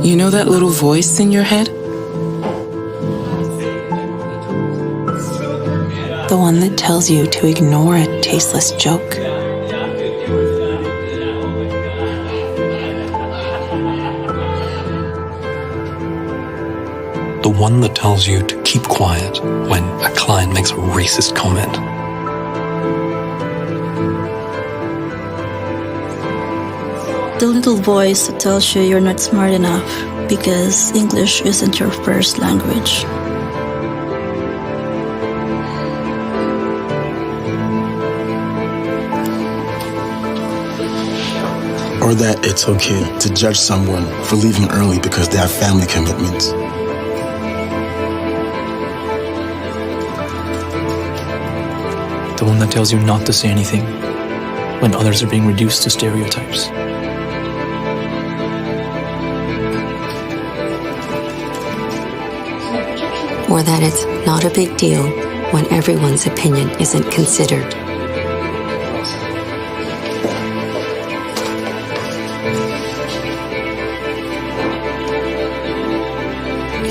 You know that little voice in your head? The one that tells you to ignore a tasteless joke. The one that tells you to keep quiet when a client makes a racist comment. The little voice that tells you you're not smart enough because English isn't your first language. Or that it's okay to judge someone for leaving early because they have family commitments. The one that tells you not to say anything when others are being reduced to stereotypes. Or that it's not a big deal when everyone's opinion isn't considered.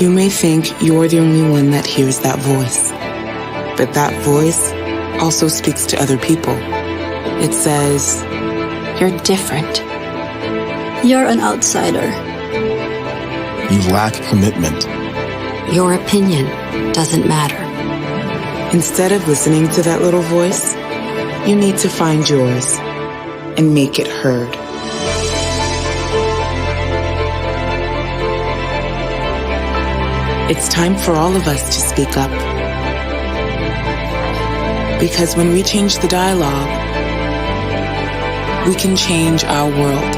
You may think you're the only one that hears that voice, but that voice also speaks to other people. It says, "You're different. You're an outsider. You lack commitment. Your opinion doesn't matter." Instead of listening to that little voice, you need to find yours and make it heard. It's time for all of us to speak up. Because when we change the dialogue, we can change our world.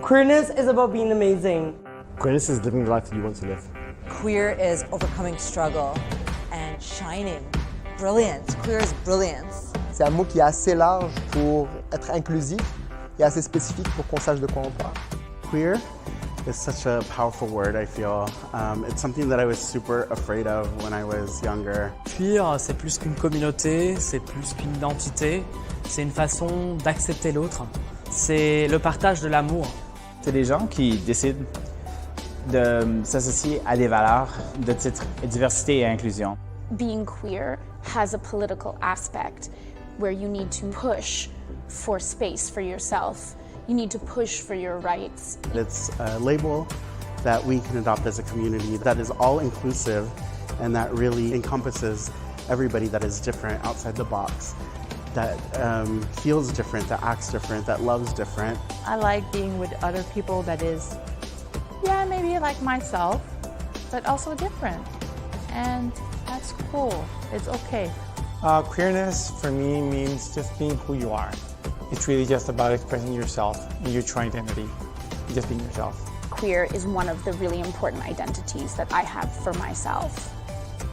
Queerness is about being amazing. Queerness is living the life that you want to live. Queer is overcoming struggle and shining. Brilliance. Queer is brilliance. C'est un mot qui est assez large pour être inclusif et assez spécifique pour qu'on sache de quoi on parle. Queer is such a powerful word, I feel. It's something that I was super afraid of when I was younger. Queer, c'est plus qu'une communauté, c'est plus qu'une identité, c'est une façon d'accepter l'autre, c'est le partage de l'amour. C'est des gens qui décident de s'associer à des valeurs de titre diversité et inclusion. Being queer has a political aspect where you need to push for space for yourself. You need to push for your rights. It's a label that we can adopt as a community that is all inclusive and that really encompasses everybody that is different outside the box, that feels different, that acts different, that loves different. I like being with other people that is, yeah, maybe like myself, but also different. And that's cool. It's okay. Queerness for me means just being who you are. It's really just about expressing yourself in your true identity, just being yourself. Queer is one of the really important identities that I have for myself.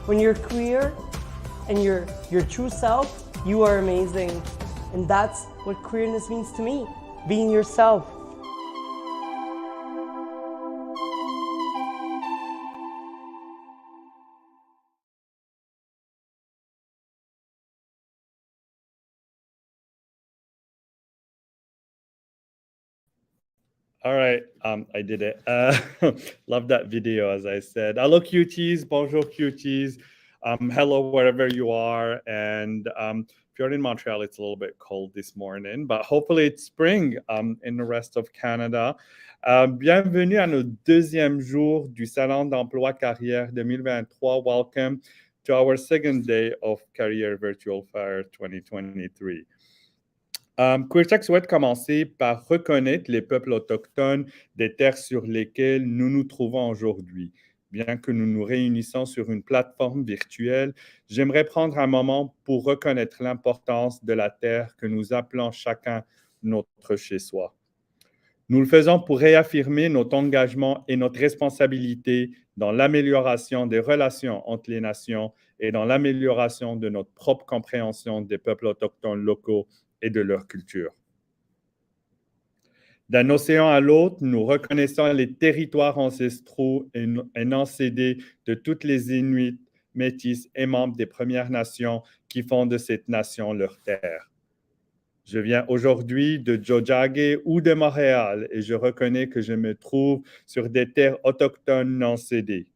When you're queer and you're your true self, you are amazing. And that's what queerness means to me, being yourself. All right, I did it. Love that video, as I said. Hello, cuties. Bonjour, cuties. Hello, wherever you are. And if you're in Montreal, it's a little bit cold this morning, but hopefully it's spring in the rest of Canada. Bienvenue à notre deuxième jour du Salon d'emploi carrière 2023. Welcome to our second day of Qareers Virtual Fair 2023. QueerTech souhaite commencer par reconnaître les peuples autochtones des terres sur lesquelles nous nous trouvons aujourd'hui. Bien que nous nous réunissons sur une plateforme virtuelle, j'aimerais prendre un moment pour reconnaître l'importance de la terre que nous appelons chacun notre chez-soi. Nous le faisons pour réaffirmer notre engagement et notre responsabilité dans l'amélioration des relations entre les nations et dans l'amélioration de notre propre compréhension des peuples autochtones locaux et de leur culture. D'un océan à l'autre, nous reconnaissons les territoires ancestraux et non cédés de toutes les Inuits, Métis et membres des Premières Nations qui font de cette nation leur terre. Je viens aujourd'hui de Tiohtià:ke ou de Montréal et je reconnais que je me trouve sur des terres autochtones non cédées.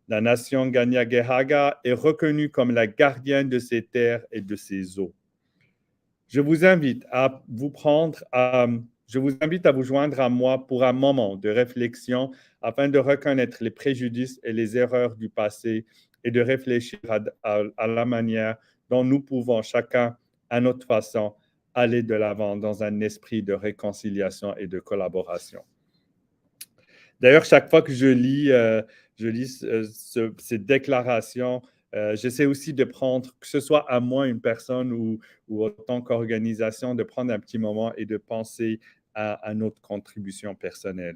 La nation Kanien'kehá:ka est reconnue comme la gardienne de ces terres et de ces eaux. Je vous invite à vous joindre à moi pour un moment de réflexion afin de reconnaître les préjudices et les erreurs du passé et de réfléchir à la manière dont nous pouvons chacun, à notre façon, aller de l'avant dans un esprit de réconciliation et de collaboration. D'ailleurs, chaque fois que je lis ces déclarations, j'essaie aussi de prendre, que ce soit à moi, une personne ou en tant qu'organisation, de prendre un petit moment et de penser à notre contribution personnelle.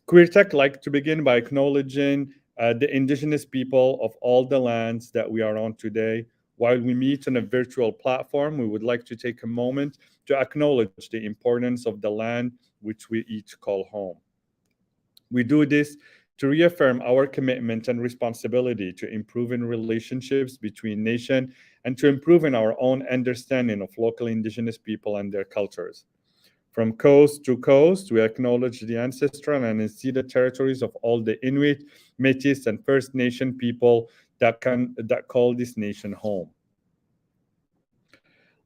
QueerTech like to begin by acknowledging the Indigenous people of all the lands that we are on today. While we meet on a virtual platform, we would like to take a moment to acknowledge the importance of the land which we each call home. We do this to reaffirm our commitment and responsibility to improving relationships between nations and to improving our own understanding of local Indigenous people and their cultures. From coast to coast, we acknowledge the ancestral and unceded territories of all the Inuit, Métis, and First Nation people that call this nation home.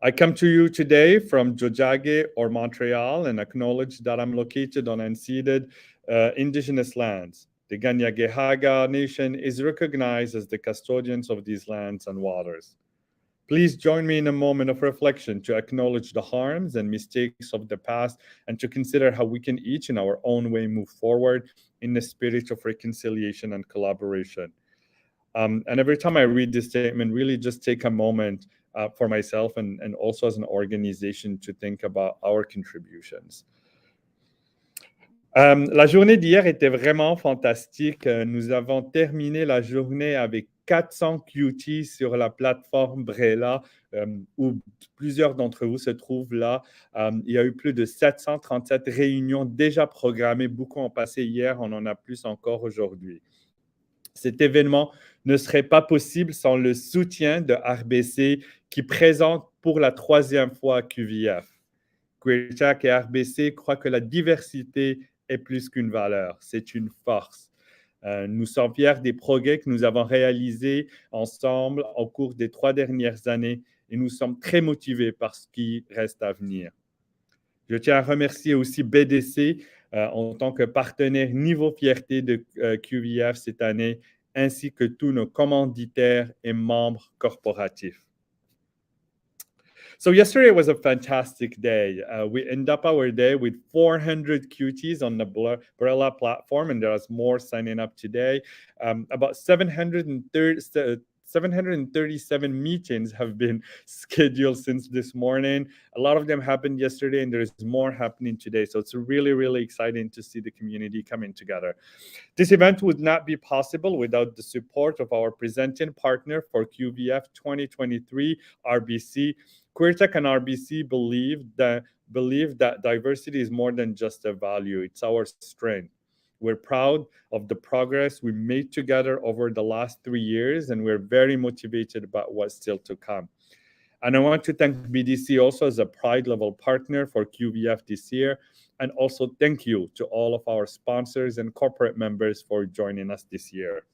I come to you today from Tiohtià:ke or Montreal and acknowledge that I'm located on unceded Indigenous lands. The Kanien'kehá:ka Nation is recognized as the custodians of these lands and waters. Please join me in a moment of reflection to acknowledge the harms and mistakes of the past and to consider how we can each in our own way move forward in the spirit of reconciliation and collaboration. And every time I read this statement, really just take a moment for myself and also as an organization to think about our contributions. La journée d'hier était vraiment fantastique. Nous avons terminé la journée avec 400 QT sur la plateforme Brella, où plusieurs d'entre vous se trouvent là. Il y a eu plus de 737 réunions déjà programmées. Beaucoup ont passé hier, on en a plus encore aujourd'hui. Cet événement ne serait pas possible sans le soutien de RBC qui présente pour la 3e fois QVF. QueerTech et RBC croient que la diversité est plus qu'une valeur, c'est une force. Nous sommes fiers des progrès que nous avons réalisés ensemble au cours des 3 dernières années et nous sommes très motivés par ce qui reste à venir. Je tiens à remercier aussi BDC en tant que partenaire niveau fierté de QVF cette année, ainsi que tous nos commanditaires et membres corporatifs. So yesterday was a fantastic day. We end up our day with 400 QTs on the Brella platform, and there's more signing up today. About 737 meetings have been scheduled since this morning. A lot of them happened yesterday, and there's more happening today. So it's really, really exciting to see the community coming together. This event would not be possible without the support of our presenting partner for QVF 2023, RBC. QueerTech and RBC believe that diversity is more than just a value, it's our strength. We're proud of the progress we made together over the last 3 years, and we're very motivated about what's still to come. And I want to thank BDC also as a Pride level partner for QVF this year, and also thank you to all of our sponsors and corporate members for joining us this year.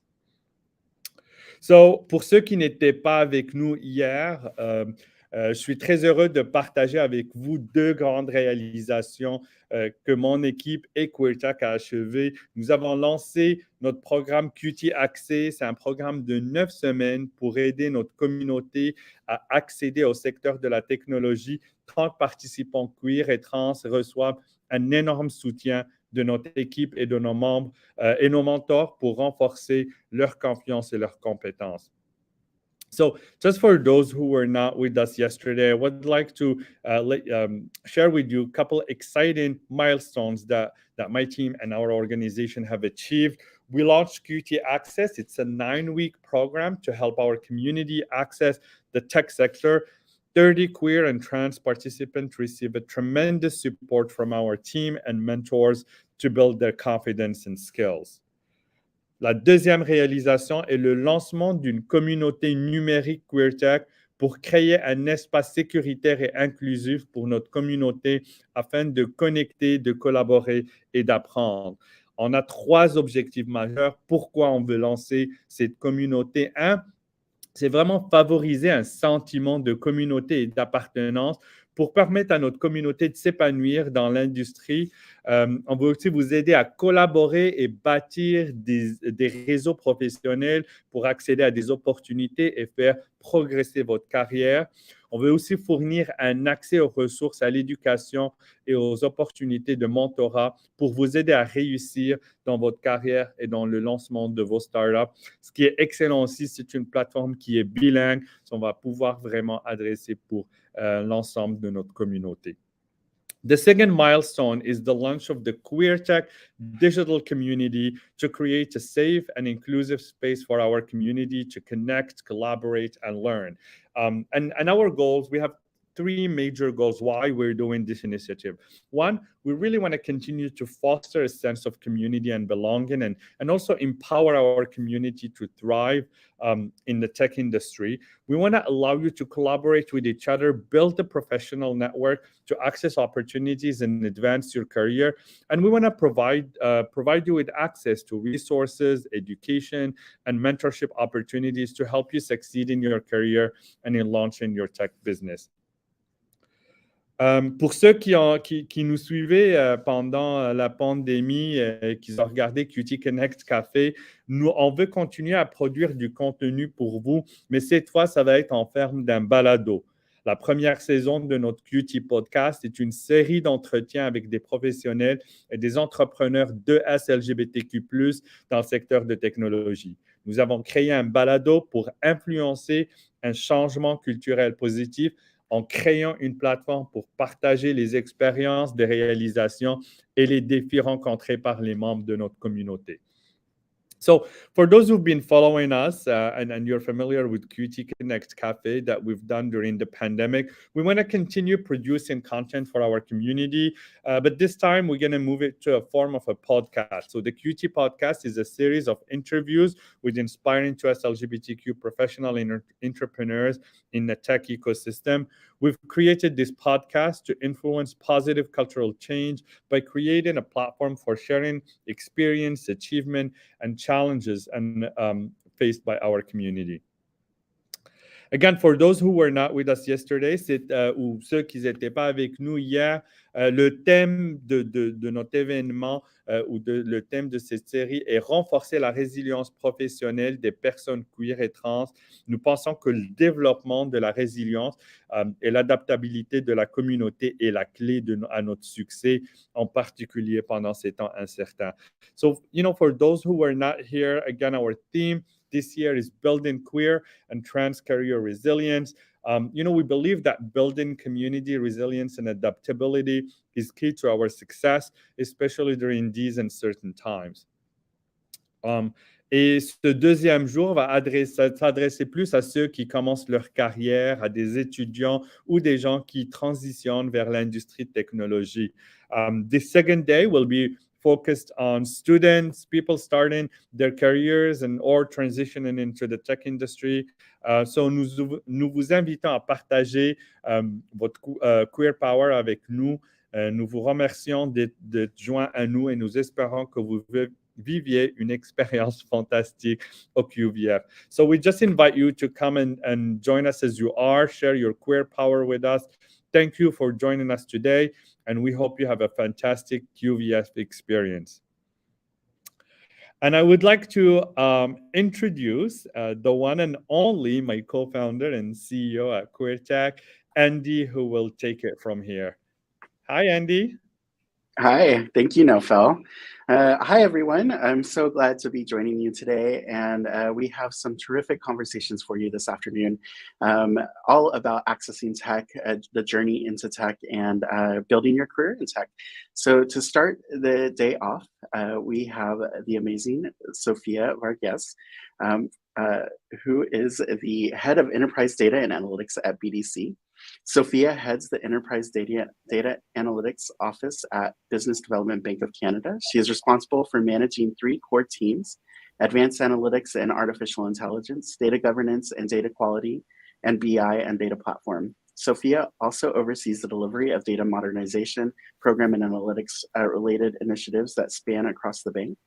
So, pour ceux qui n'étaient pas avec nous hier, je suis très heureux de partager avec vous 2 grandes réalisations que mon équipe et QueerTech a achevées. Nous avons lancé notre programme QT Access. C'est un programme de 9 semaines pour aider notre communauté à accéder au secteur de la technologie. 30 participants queer et trans reçoivent un énorme soutien de notre équipe et de nos membres et nos mentors pour renforcer leur confiance et leurs compétences. So just for those who were not with us yesterday, I would like to share with you a couple exciting milestones that my team and our organization have achieved. We launched QT Access. It's a 9-week program to help our community access the tech sector. 30 queer and trans participants receive a tremendous support from our team and mentors to build their confidence and skills. La deuxième réalisation est le lancement d'une communauté numérique QueerTech pour créer un espace sécuritaire et inclusif pour notre communauté afin de connecter, de collaborer et d'apprendre. On a 3 objectifs majeurs. Pourquoi on veut lancer cette communauté? 1, c'est vraiment favoriser un sentiment de communauté et d'appartenance pour permettre à notre communauté de s'épanouir dans l'industrie. On veut aussi vous aider à collaborer et bâtir des réseaux professionnels pour accéder à des opportunités et faire progresser votre carrière. On veut aussi fournir un accès aux ressources, à l'éducation et aux opportunités de mentorat pour vous aider à réussir dans votre carrière et dans le lancement de vos startups. Ce qui est excellent aussi, c'est une plateforme qui est bilingue. On va pouvoir vraiment adresser pour l'ensemble de notre communauté. The second milestone is the launch of the QueerTech digital community to create a safe and inclusive space for our community to connect, collaborate, and learn. And our goals, we have 3 major goals why we're doing this initiative. 1, we really want to continue to foster a sense of community and belonging and also empower our community to thrive in the tech industry. We want to allow you to collaborate with each other, build a professional network to access opportunities and advance your career. And we want to provide you with access to resources, education, and mentorship opportunities to help you succeed in your career and in launching your tech business. Pour ceux qui nous suivaient pendant la pandémie, qui ont regardé QT Connect Café, on veut continuer à produire du contenu pour vous, mais cette fois, ça va être en forme d'un balado. La première saison de notre QT Podcast est une série d'entretiens avec des professionnels et des entrepreneurs de LGBTQ+, dans le secteur de technologie. Nous avons créé un balado pour influencer un changement culturel positif en créant une plateforme pour partager les expériences, les réalisations et les défis rencontrés par les membres de notre communauté. So for those who've been following us and you're familiar with QT Connect Cafe that we've done during the pandemic, we want to continue producing content for our community, but this time we're going to move it to a form of a podcast. So the QT podcast is a series of interviews with inspiring to us LGBTQ professional entrepreneurs in the tech ecosystem. We've created this podcast to influence positive cultural change by creating a platform for sharing experience, achievement, and challenges faced by our community. Again, for those who were not with us yesterday, ou ceux qui n'étaient pas avec nous hier, le thème de notre événement le thème de cette série est renforcer la résilience professionnelle des personnes queer et trans. Nous pensons que le développement de la résilience et l'adaptabilité de la communauté est la clé à notre succès, en particulier pendant ces temps incertains. So, for those who were not here, again, our theme this year is building queer and trans career resilience. We believe that building community resilience and adaptability is key to our success, especially during these uncertain times. Et ce deuxième jour va s'adresser plus à ceux qui commencent leur carrière, à des étudiants ou des gens qui transitionnent vers l'industrie de technologie. The second day will be focused on students, people starting their careers or transitioning into the tech industry. So nous vous invitons à partager votre queer power avec nous. Nous vous remercions d'être joints à nous et nous espérons que vous viviez une expérience fantastique au QVF. So we just invite you to come and join us as you are, share your queer power with us. Thank you for joining us today, and we hope you have a fantastic QVF experience. And I would like to introduce the one and only, my co-founder and CEO at Queer Tech, Andy, who will take it from here. Hi, Andy. Hi, thank you, Nofel. Hi, everyone. I'm so glad to be joining you today, and we have some terrific conversations for you this afternoon, all about accessing tech, the journey into tech, and building your career in tech. So to start the day off, we have the amazing Sophiya Varghese, who is the head of enterprise data and analytics at BDC. Sophia heads the Enterprise Data Analytics Office at Business Development Bank of Canada. She is responsible for managing 3 core teams: advanced analytics and artificial intelligence, data governance and data quality, and BI and data platform. Sophia also oversees the delivery of data modernization, program and analytics related initiatives that span across the bank.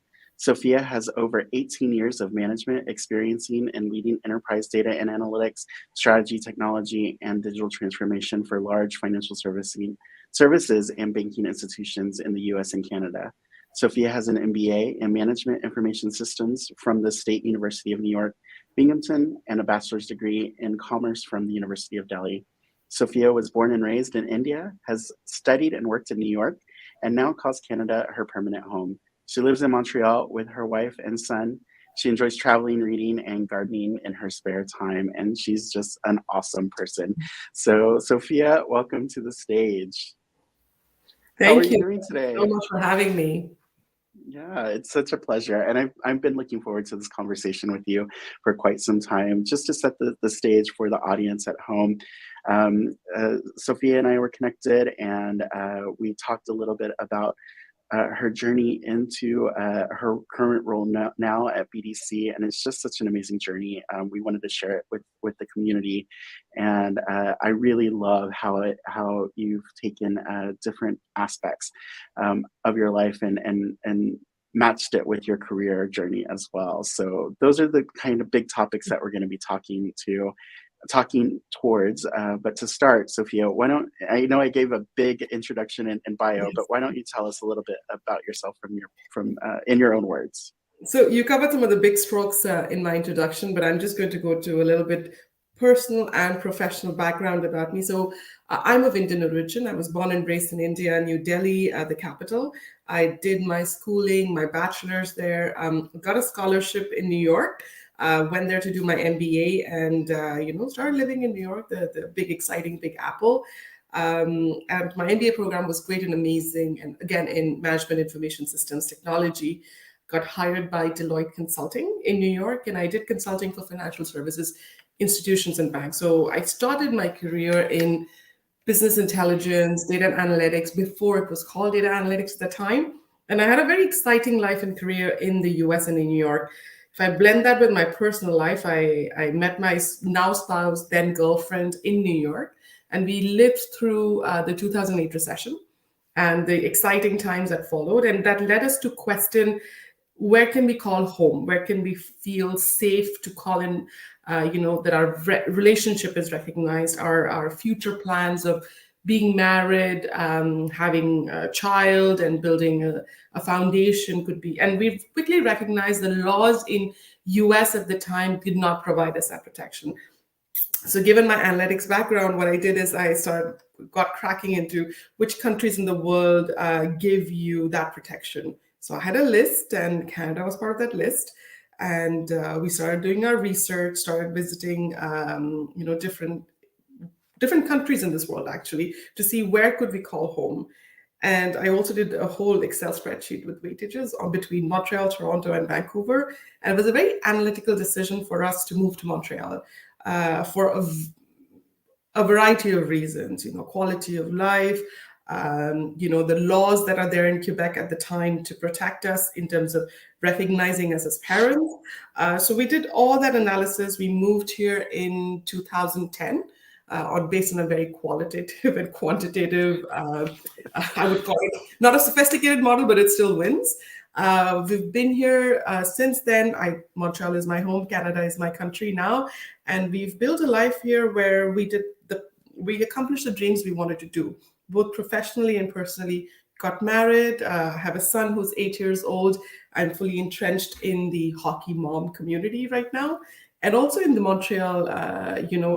Sophia has over 18 years of management experience in leading enterprise data and analytics, strategy, technology, and digital transformation for large financial services and banking institutions in the US and Canada. Sophia has an MBA in Management Information Systems from the State University of New York, Binghamton, and a bachelor's degree in commerce from the University of Delhi. Sophia was born and raised in India, has studied and worked in New York, and now calls Canada her permanent home. She lives in Montreal with her wife and son. She enjoys traveling, reading, and gardening in her spare time, and she's just an awesome person. So, Sophia, welcome to the stage. Thank How are you. you doing today? So much for having me. Yeah, it's such a pleasure. And I've been looking forward to this conversation with you for quite some time, just to set the stage for the audience at home. Sophia and I were connected, and we talked a little bit about her journey into her current role now at BDC, and it's just such an amazing journey. We wanted to share it with the community, and I really love how you've taken different aspects of your life and matched it with your career journey as well. So those are the kind of big topics that we're going to be talking towards, but to start, Sophia, I know I gave a big introduction and bio, but why don't you tell us a little bit about yourself in your own words? So you covered some of the big strokes in my introduction, but I'm just going to go to a little bit personal and professional background about me. So I'm of Indian origin. I was born and raised in India, New Delhi, the capital. I did my schooling, my bachelor's there, got a scholarship in New York. went there to do my MBA, and started living in New York, the big exciting Big Apple. And my MBA program was great and amazing, and again in management information systems technology. Got hired by Deloitte Consulting in New York, and I did consulting for financial services institutions and banks. So I started my career in business intelligence, data and analytics, before it was called data analytics at the time. And I had a very exciting life and career in the US and in New York. If I blend that with my personal life, I met my now spouse, then girlfriend in New York, and we lived through the 2008 recession and the exciting times that followed. And that led us to question, where can we call home? Where can we feel safe to call in, that our relationship is recognized, our future plans of being married, having a child and building a foundation could be. And we've quickly recognized the laws in US at the time did not provide us that protection. So given my analytics background, what I did is I got cracking into which countries in the world give you that protection. So I had a list, and Canada was part of that list. And we started doing our research, started visiting, different countries in this world, actually, to see where could we call home. And I also did a whole Excel spreadsheet with weightages between Montreal, Toronto, and Vancouver. And it was a very analytical decision for us to move to Montreal for a variety of reasons, quality of life, the laws that are there in Quebec at the time to protect us in terms of recognizing us as parents. So we did all that analysis. We moved here in 2010. Based on a very qualitative and quantitative, I would call it not a sophisticated model, but it still wins. We've been here since then. Montreal is my home, Canada is my country now, and we've built a life here where we accomplished the dreams we wanted to do, both professionally and personally. Got married, have a son who's 8 years old. I'm fully entrenched in the hockey mom community right now, and also in the Montreal,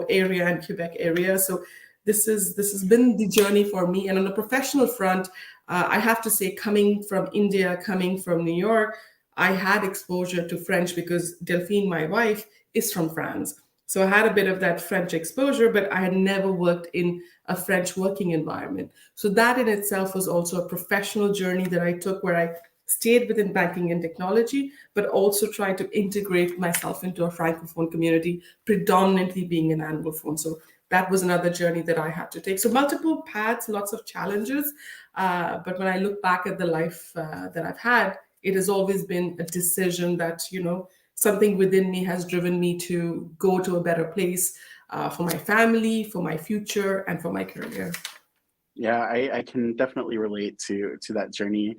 area and Quebec area. So this has been the journey for me. And on a professional front, I have to say, coming from India, coming from New York, I had exposure to French because Delphine, my wife, is from France. So I had a bit of that French exposure, but I had never worked in a French working environment. So that in itself was also a professional journey that I took, where I stayed within banking and technology, but also tried to integrate myself into a Francophone community, predominantly being an Anglophone. So that was another journey that I had to take. So multiple paths, lots of challenges. But when I look back at the life that I've had, it has always been a decision that, something within me has driven me to go to a better place for my family, for my future, and for my career. Yeah, I can definitely relate to that journey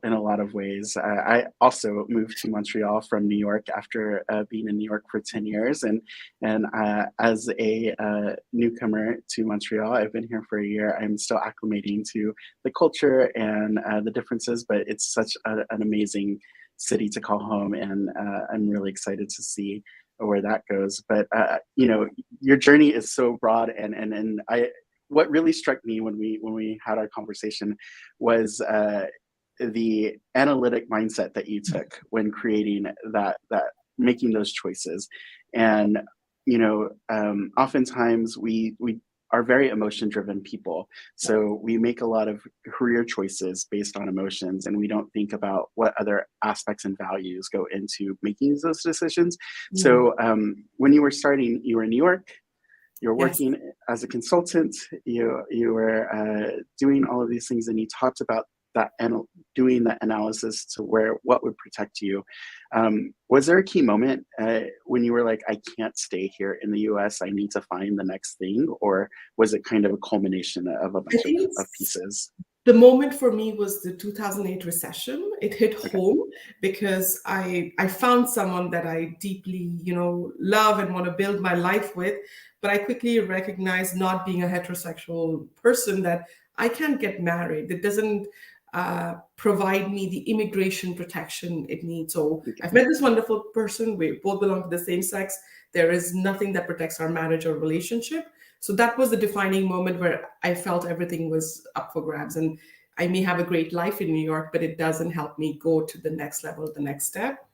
in a lot of ways. I also moved to Montreal from New York after being in New York for 10 years. And as a newcomer to Montreal, I've been here for a year. I'm still acclimating to the culture and the differences, but it's such an amazing city to call home. And I'm really excited to see where that goes. But, your journey is so broad, and what really struck me when we had our conversation was the analytic mindset that you took when creating that making those choices. And oftentimes we are very emotion-driven people, so we make a lot of career choices based on emotions, and we don't think about what other aspects and values go into making those decisions. Mm-hmm. So when you were starting, you were in New York. You were working yes. as a consultant, you were doing all of these things, and you talked about that and doing the analysis to what would protect you. Was there a key moment when you were like, I can't stay here in the US, I need to find the next thing? Or was it kind of a culmination of a bunch of pieces? The moment for me was the 2008 recession. It hit home because I found someone that I deeply, love and want to build my life with. But I quickly recognized, not being a heterosexual person, that I can't get married. It doesn't provide me the immigration protection it needs. So I've met this wonderful person. We both belong to the same sex. There is nothing that protects our marriage or relationship. So that was the defining moment where I felt everything was up for grabs. And I may have a great life in New York, but it doesn't help me go to the next level, the next step.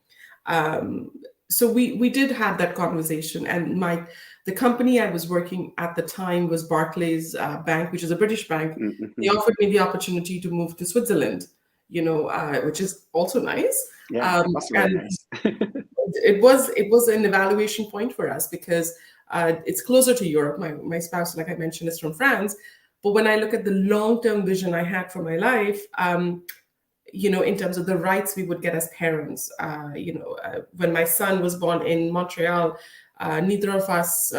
so we did have that conversation, and the company I was working at the time was Barclays Bank, which is a British bank. They offered me the opportunity to move to Switzerland, which is also nice. Yeah, also very nice. it was an evaluation point for us because it's closer to Europe. My spouse, like I mentioned, is from France. But when I look at the long-term vision I had for my life, in terms of the rights we would get as parents, when my son was born in Montreal, neither of us,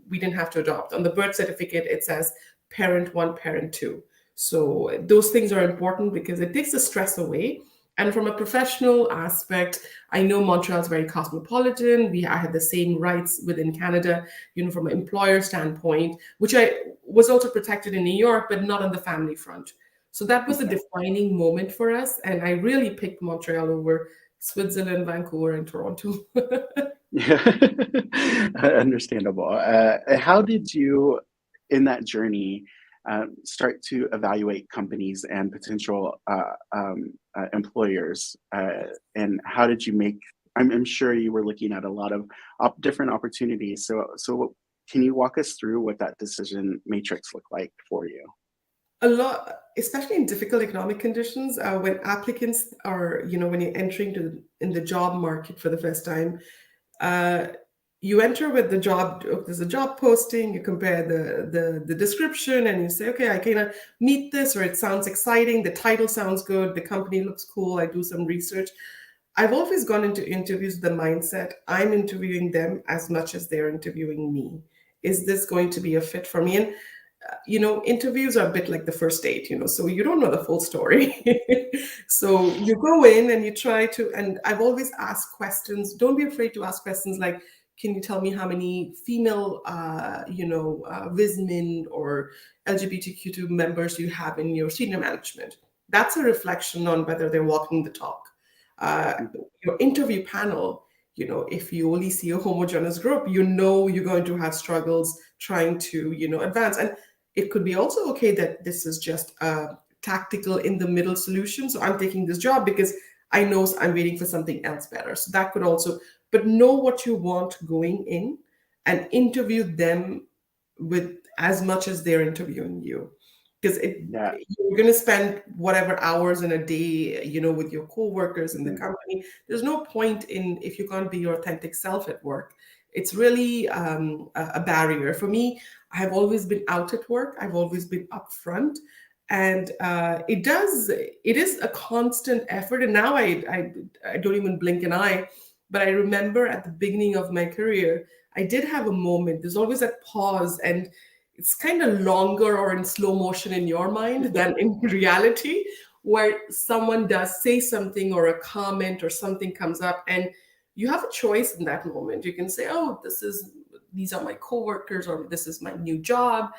we didn't have to adopt. On the birth certificate, it says parent one, parent two. So those things are important because it takes the stress away. And from a professional aspect, I know Montreal is very cosmopolitan. I had the same rights within Canada, from an employer standpoint, which I was also protected in New York, but not on the family front. So that was a defining moment for us. And I really picked Montreal over Switzerland, Vancouver, and Toronto. Yeah, understandable. How did you, in that journey, start to evaluate companies and potential employers? And how did you make, I'm sure you were looking at a lot of different opportunities. So can you walk us through what that decision matrix looked like for you? A lot, especially in difficult economic conditions, when applicants are, when you're entering in the job market for the first time, you enter with the job. There's a job posting. You compare the description, and you say, okay, I can meet this, or it sounds exciting. The title sounds good. The company looks cool. I do some research. I've always gone into interviews with the mindset I'm interviewing them as much as they're interviewing me. Is this going to be a fit for me? And interviews are a bit like the first date, so you don't know the full story. So you go in and you try to, and I've always asked questions. Don't be afraid to ask questions like, can you tell me how many female, WISMIN or LGBTQ2 members you have in your senior management? That's a reflection on whether they're walking the talk. Your interview panel, if you only see a homogeneous group, you're going to have struggles trying to, advance. And it could be also okay that this is just a tactical in the middle solution. So I'm taking this job because I know I'm waiting for something else better. So that could also, but know what you want going in and interview them with as much as they're interviewing you. Because you're going to spend whatever hours in a day, with your coworkers in the company. There's no point if you can't be your authentic self at work. It's really a barrier. For me, I have always been out at work. I've always been upfront. And it is a constant effort. And now I don't even blink an eye. But I remember at the beginning of my career, I did have a moment. There's always that pause, and it's kind of longer or in slow motion in your mind than in reality, where someone does say something or a comment or something comes up, and you have a choice in that moment. You can say, oh, these are my coworkers, or this is my new job.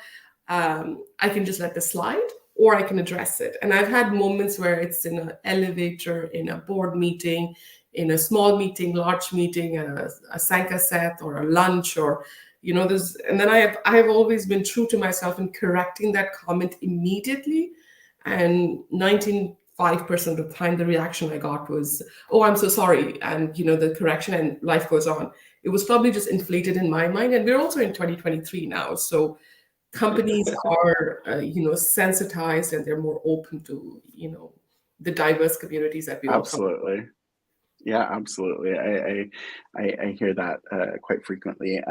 I can just let this slide, or I can address it. And I've had moments where it's in an elevator, in a board meeting, in a small meeting, large meeting, a Sanka set or a lunch, or and then I have always been true to myself in correcting that comment immediately. And 95% of the time, the reaction I got was, oh, I'm so sorry. And, the correction, and life goes on. It was probably just inflated in my mind. And we're also in 2023 now. So companies are, sensitized, and they're more open to, the diverse communities that we all come from. Yeah, absolutely. I hear that quite frequently.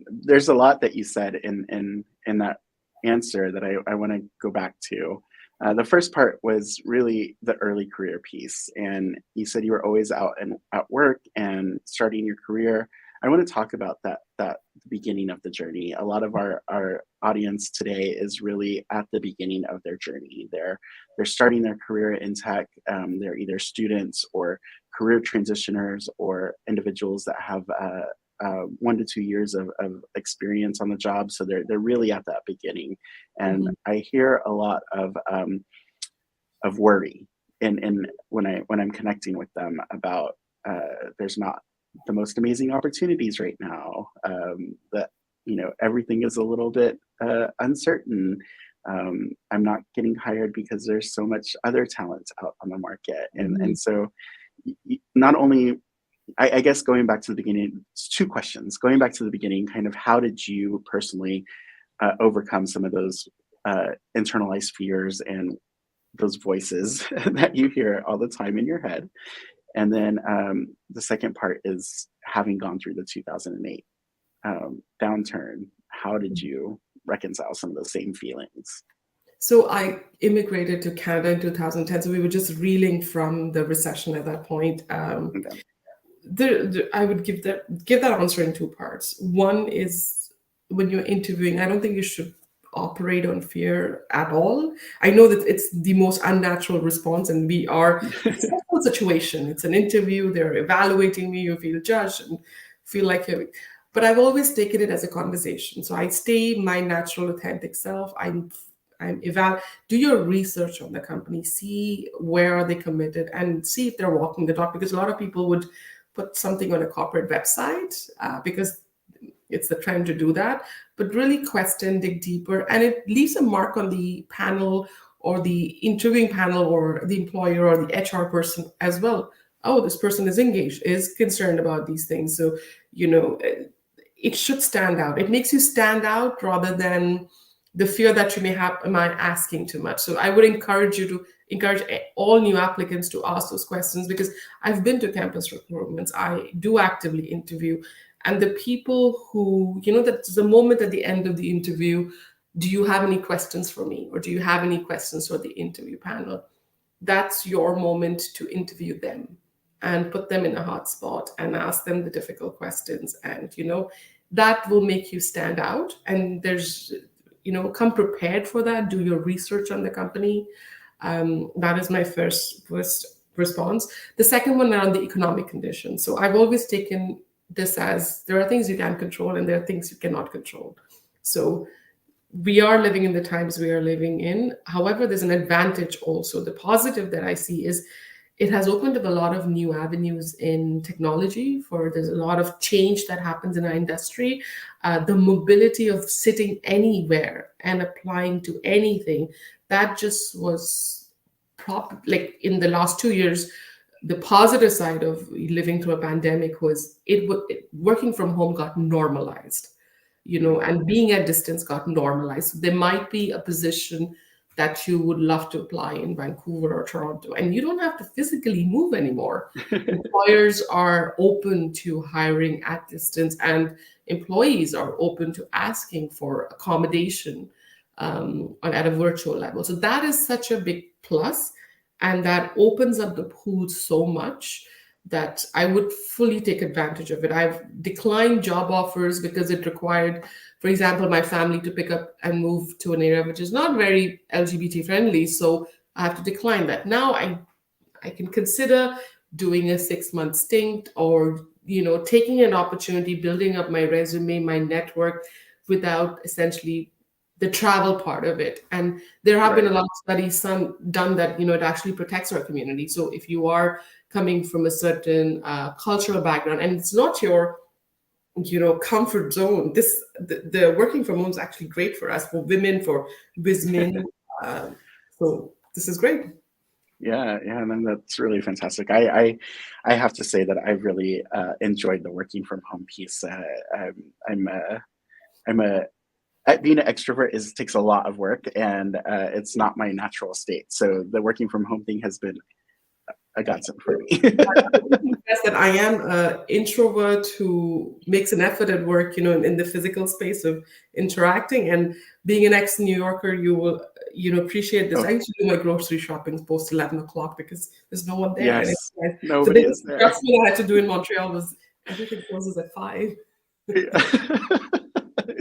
There's a lot that you said in that answer that I want to go back to. The first part was really the early career piece, and you said you were always out and at work and starting your career. I want to talk about that the beginning of the journey. A lot of our audience today is really at the beginning of their journey. They're starting their career in tech. They're either students or career transitioners or individuals that have 1 to 2 years of experience on the job. So they're really at that beginning. And I hear a lot of worry and when I'm connecting with them about there's not the most amazing opportunities right now, that everything is a little bit uncertain. I'm not getting hired because there's so much other talent out on the market. And so not only I guess going back to the beginning, it's two questions. Going back to the beginning, kind of how did you personally overcome some of those internalized fears and those voices that you hear all the time in your head? And then the second part is having gone through the 2008 downturn, how did you reconcile some of those same feelings? So I immigrated to Canada in 2010. So we were just reeling from the recession at that point. I would give that answer in two parts. One is when you're interviewing, I don't think you should operate on fear at all. I know that it's the most unnatural response, and we are in a stressful situation. It's an interview, they're evaluating me, you feel judged and feel like you're, but I've always taken it as a conversation. So I stay my natural, authentic self. Do your research on the company, see where are they committed, and see if they're walking the talk. Because a lot of people would put something on a corporate website because it's the trend to do that, but really question, dig deeper, and it leaves a mark on the panel or the interviewing panel or the employer or the HR person as well. Oh, this person is engaged, is concerned about these things. So, it should stand out. It makes you stand out rather than the fear that you may have, am I asking too much? So I would encourage all new applicants to ask those questions, because I've been to campus recruitments. I do actively interview. And the people who, that's the moment at the end of the interview, do you have any questions for me? Or do you have any questions for the interview panel? That's your moment to interview them and put them in a hot spot and ask them the difficult questions. And, that will make you stand out. And there's, come prepared for that. Do your research on the company. That is my first response. The second one around the economic conditions. So I've always taken this as there are things you can control and there are things you cannot control. So we are living in the times we are living in. However, there's an advantage also. The positive that I see is it has opened up a lot of new avenues in technology. There's a lot of change that happens in our industry. The mobility of sitting anywhere and applying to anything, that just was in the last 2 years. The positive side of living through a pandemic was working from home got normalized, and being at distance got normalized. So there might be a position that you would love to apply in Vancouver or Toronto, and you don't have to physically move anymore. Employers are open to hiring at distance, and employees are open to asking for accommodation at a virtual level. So that is such a big plus. And that opens up the pool so much that I would fully take advantage of it. I've declined job offers because it required, for example, my family to pick up and move to an area which is not very LGBT friendly. So I have to decline that. Now I can consider doing a 6-month stint or, taking an opportunity, building up my resume, my network without essentially the travel part of it. And there have been a lot of studies done that, it actually protects our community. So if you are coming from a certain cultural background and it's not your, comfort zone, the working from home is actually great for us, for women, for women. So this is great. Yeah, and that's really fantastic. I have to say that I really enjoyed the working from home piece. Being an extrovert takes a lot of work, and it's not my natural state. So the working from home thing has been a godsend for me. Yes, that I am an introvert who makes an effort at work, in the physical space of interacting. And being an ex-New Yorker, you will, appreciate this. I used to do my grocery shopping post 11 o'clock because there's no one there. Yes, and nobody is there. That's what I had to do in Montreal was everything closes at 5.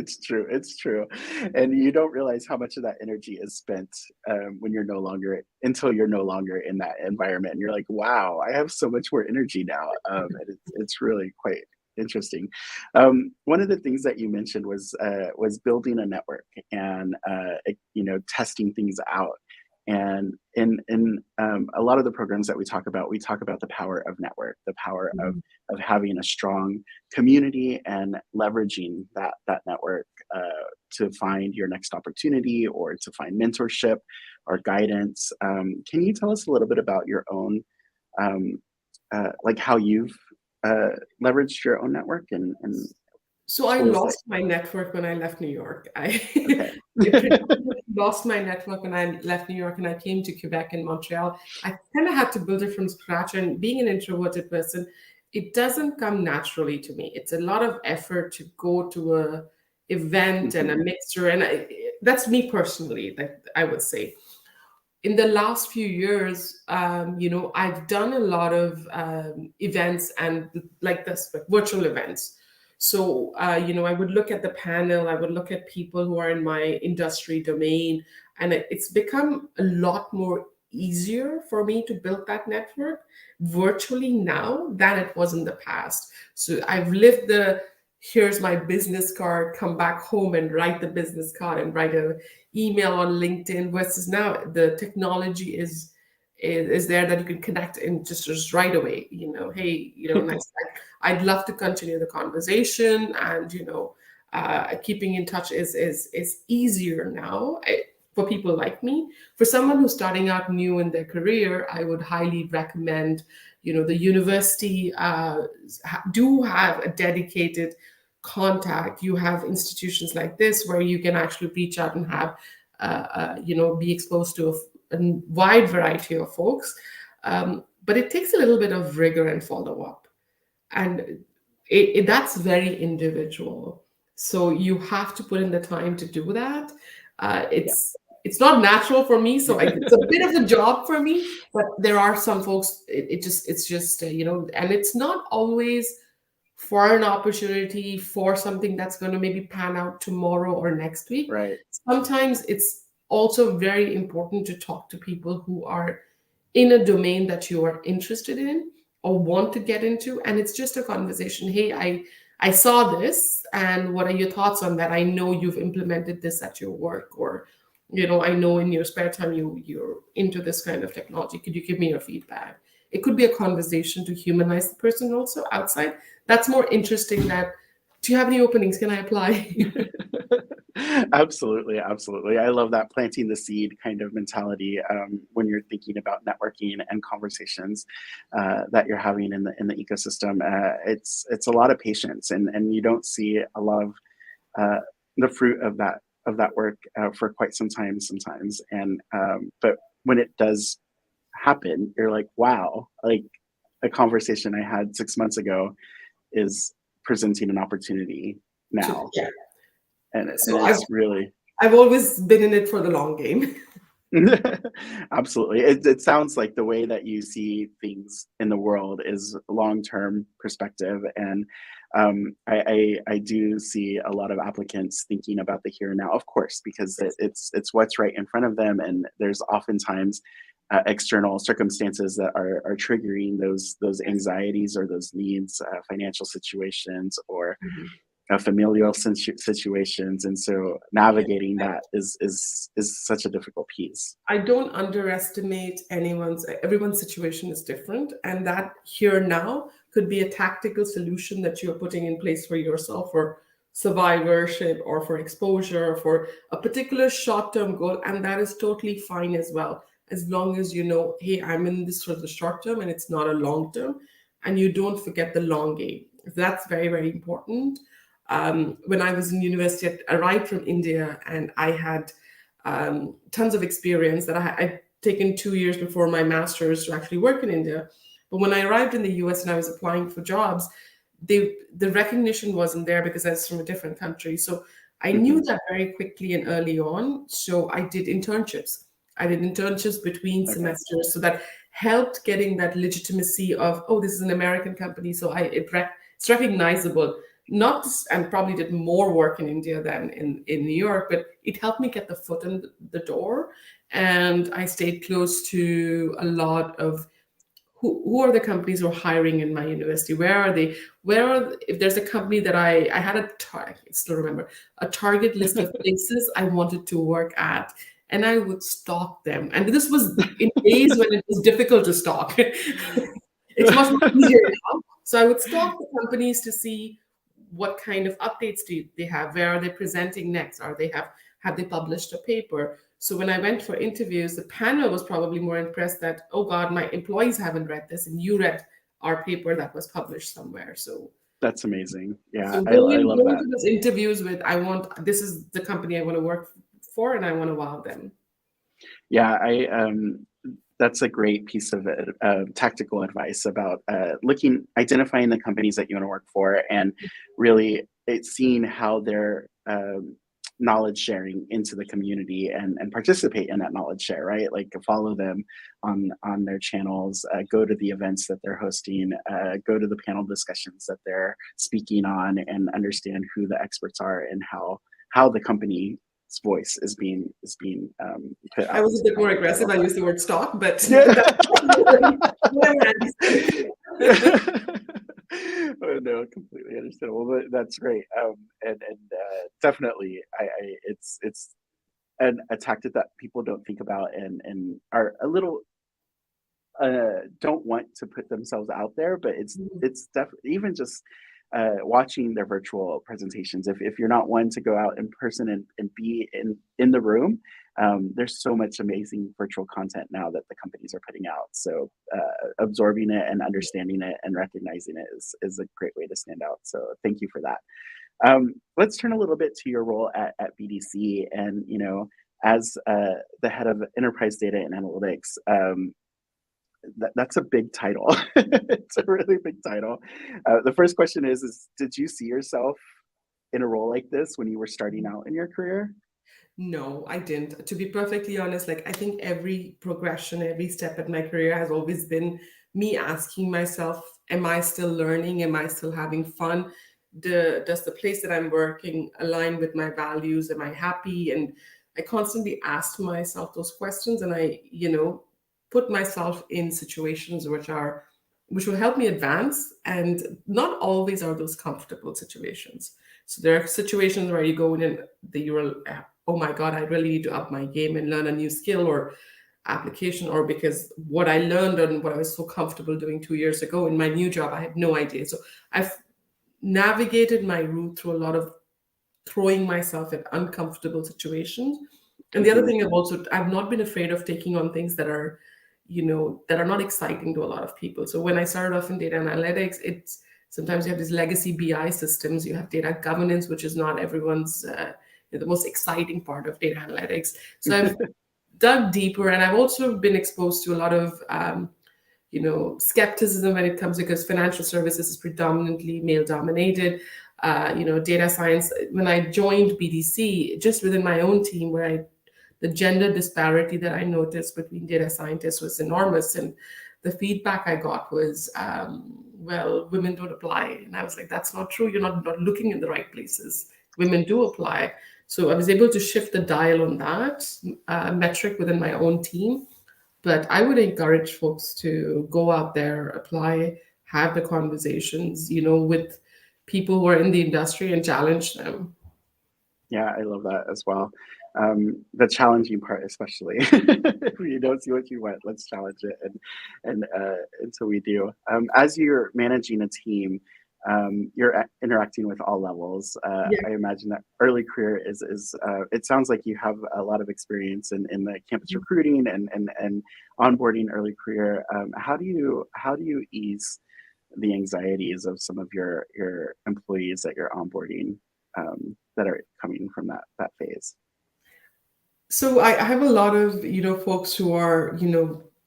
It's true. And you don't realize how much of that energy is spent until you're no longer in that environment. And you're like, wow, I have so much more energy now. And it's really quite interesting. One of the things that you mentioned was building a network and, testing things out. And in a lot of the programs that we talk about the power of network, the power of having a strong community and leveraging that network to find your next opportunity or to find mentorship or guidance. Can you tell us a little bit about your own, how you've leveraged your own network and So I what was lost my network when I left New York. I predominantly lost my network when I left New York and I came to Quebec and Montreal. I kind of had to build it from scratch. And being an introverted person, it doesn't come naturally to me. It's a lot of effort to go to a event and a mixture. And that's me personally, that I would say. In the last few years, I've done a lot of events and like this, but virtual events. So, I would look at the panel, I would look at people who are in my industry domain, and it's become a lot more easier for me to build that network virtually now than it was in the past. So I've lived the here's my business card, come back home and write the business card and write an email on LinkedIn versus now the technology is there that you can connect in just right away. Hey, nice. I'd love to continue the conversation, and keeping in touch is easier now for people like me. For someone who's starting out new in their career, I would highly recommend. The university do have a dedicated contact. You have institutions like this where you can actually reach out and have be exposed to a wide variety of folks. But it takes a little bit of rigor and follow-up. And that's very individual. So you have to put in the time to do that. It's not natural for me, so it's a bit of a job for me. But there are some folks, it's just and it's not always for an opportunity for something that's going to maybe pan out tomorrow or next week. Right. Sometimes it's also very important to talk to people who are in a domain that you are interested in or want to get into, and it's just a conversation. Hey, I saw this, and what are your thoughts on that? I know you've implemented this at your work, or I know in your spare time you're into this kind of technology. Could you give me your feedback? It could be a conversation to humanize the person also outside. That's more interesting than, do you have any openings? Can I apply? Absolutely. I love that planting the seed kind of mentality when you're thinking about networking and conversations that you're having in the ecosystem. It's a lot of patience, and you don't see a lot of the fruit of that work for quite some time sometimes. And but when it does happen, you're like, wow, like a conversation I had 6 months ago is presenting an opportunity now. Yeah. And it's really, I've always been in it for the long game. Absolutely. It sounds like the way that you see things in the world is long-term perspective. And I do see a lot of applicants thinking about the here and now, of course, because it's what's right in front of them. And there's oftentimes external circumstances that are triggering those anxieties or those needs, financial situations or familial situations, and so navigating that is such a difficult piece. I don't underestimate everyone's situation is different, and that here now could be a tactical solution that you're putting in place for yourself for survivorship or for exposure or for a particular short-term goal, and that is totally fine as well, as long as hey, I'm in this for the short term and it's not a long term, and you don't forget the long game. That's very, very important. When I was in university, I arrived from India, and I had tons of experience that I'd taken 2 years before my master's to actually work in India. But when I arrived in the US and I was applying for jobs, the recognition wasn't there because I was from a different country. So I knew that very quickly and early on. So I did internships. Between semesters. So that helped getting that legitimacy of, oh, this is an American company. So it's recognizable. And probably did more work in India than in New York, but it helped me get the foot in the door. And I stayed close to a lot of who are the companies who are hiring in my university? Where are they? If there's a company that I had I still remember, a target list of places I wanted to work at, and I would stalk them. And this was in days when it was difficult to stalk. It's much more easier now. So I would stalk the companies to see what kind of updates do they have? Where are they presenting next? Have they published a paper? So when I went for interviews, the panel was probably more impressed that, oh God, my employees haven't read this, and you read our paper that was published somewhere. So that's amazing. Yeah, so I love going that. to those interviews with, this is the company I want to work for, and I want to wow them. Yeah, that's a great piece of tactical advice about identifying the companies that you want to work for, and really seeing how they're knowledge sharing into the community and participate in that knowledge share, right? Like follow them on their channels, go to the events that they're hosting, go to the panel discussions that they're speaking on, and understand who the experts are and how the company's voice is being put out. I was a bit more aggressive. I used the word stock, but oh, no, completely understandable. But that's great, and definitely, it's a tactic that people don't think about and are a little don't want to put themselves out there. But it's definitely even just watching their virtual presentations. If you're not one to go out in person and be in the room, there's so much amazing virtual content now that the companies are putting out. So absorbing it and understanding it and recognizing it is a great way to stand out. So thank you for that. Let's turn a little bit to your role at BDC, and as the head of enterprise data and analytics. That's a big title. It's a really big title. The first question is did you see yourself in a role like this when you were starting out in your career? No, I didn't. To be perfectly honest, I think every progression, every step in my career has always been me asking myself, am I still learning? Am I still having fun? Does the place that I'm working align with my values? Am I happy? And I constantly ask myself those questions, and I, put myself in situations which will help me advance. And not always are those comfortable situations. So there are situations where you go in and you're, oh my God, I really need to up my game and learn a new skill or application, or because what I learned and what I was so comfortable doing 2 years ago in my new job, I had no idea. So I've navigated my route through a lot of throwing myself in uncomfortable situations. And the other thing I've not been afraid of taking on things that are not exciting to a lot of people. So when I started off in data analytics, it's sometimes you have these legacy BI systems, you have data governance, which is not everyone's the most exciting part of data analytics. So I've dug deeper, and I've also been exposed to a lot of skepticism when it comes, because financial services is predominantly male dominated. Data science, when I joined BDC, just within my own team, the gender disparity that I noticed between data scientists was enormous. And the feedback I got was, well, women don't apply. And I was like, that's not true. You're not looking in the right places. Women do apply. So I was able to shift the dial on that metric within my own team. But I would encourage folks to go out there, apply, have the conversations, with people who are in the industry and challenge them. Yeah, I love that as well. The challenging part, especially if you don't see what you want, let's challenge it, and so we do. As you're managing a team, you're interacting with all levels. I imagine that early career is it sounds like you have a lot of experience in the campus recruiting and onboarding early career. How do you ease the anxieties of some of your employees that you're onboarding that are coming from that phase? So I have a lot of, folks who are,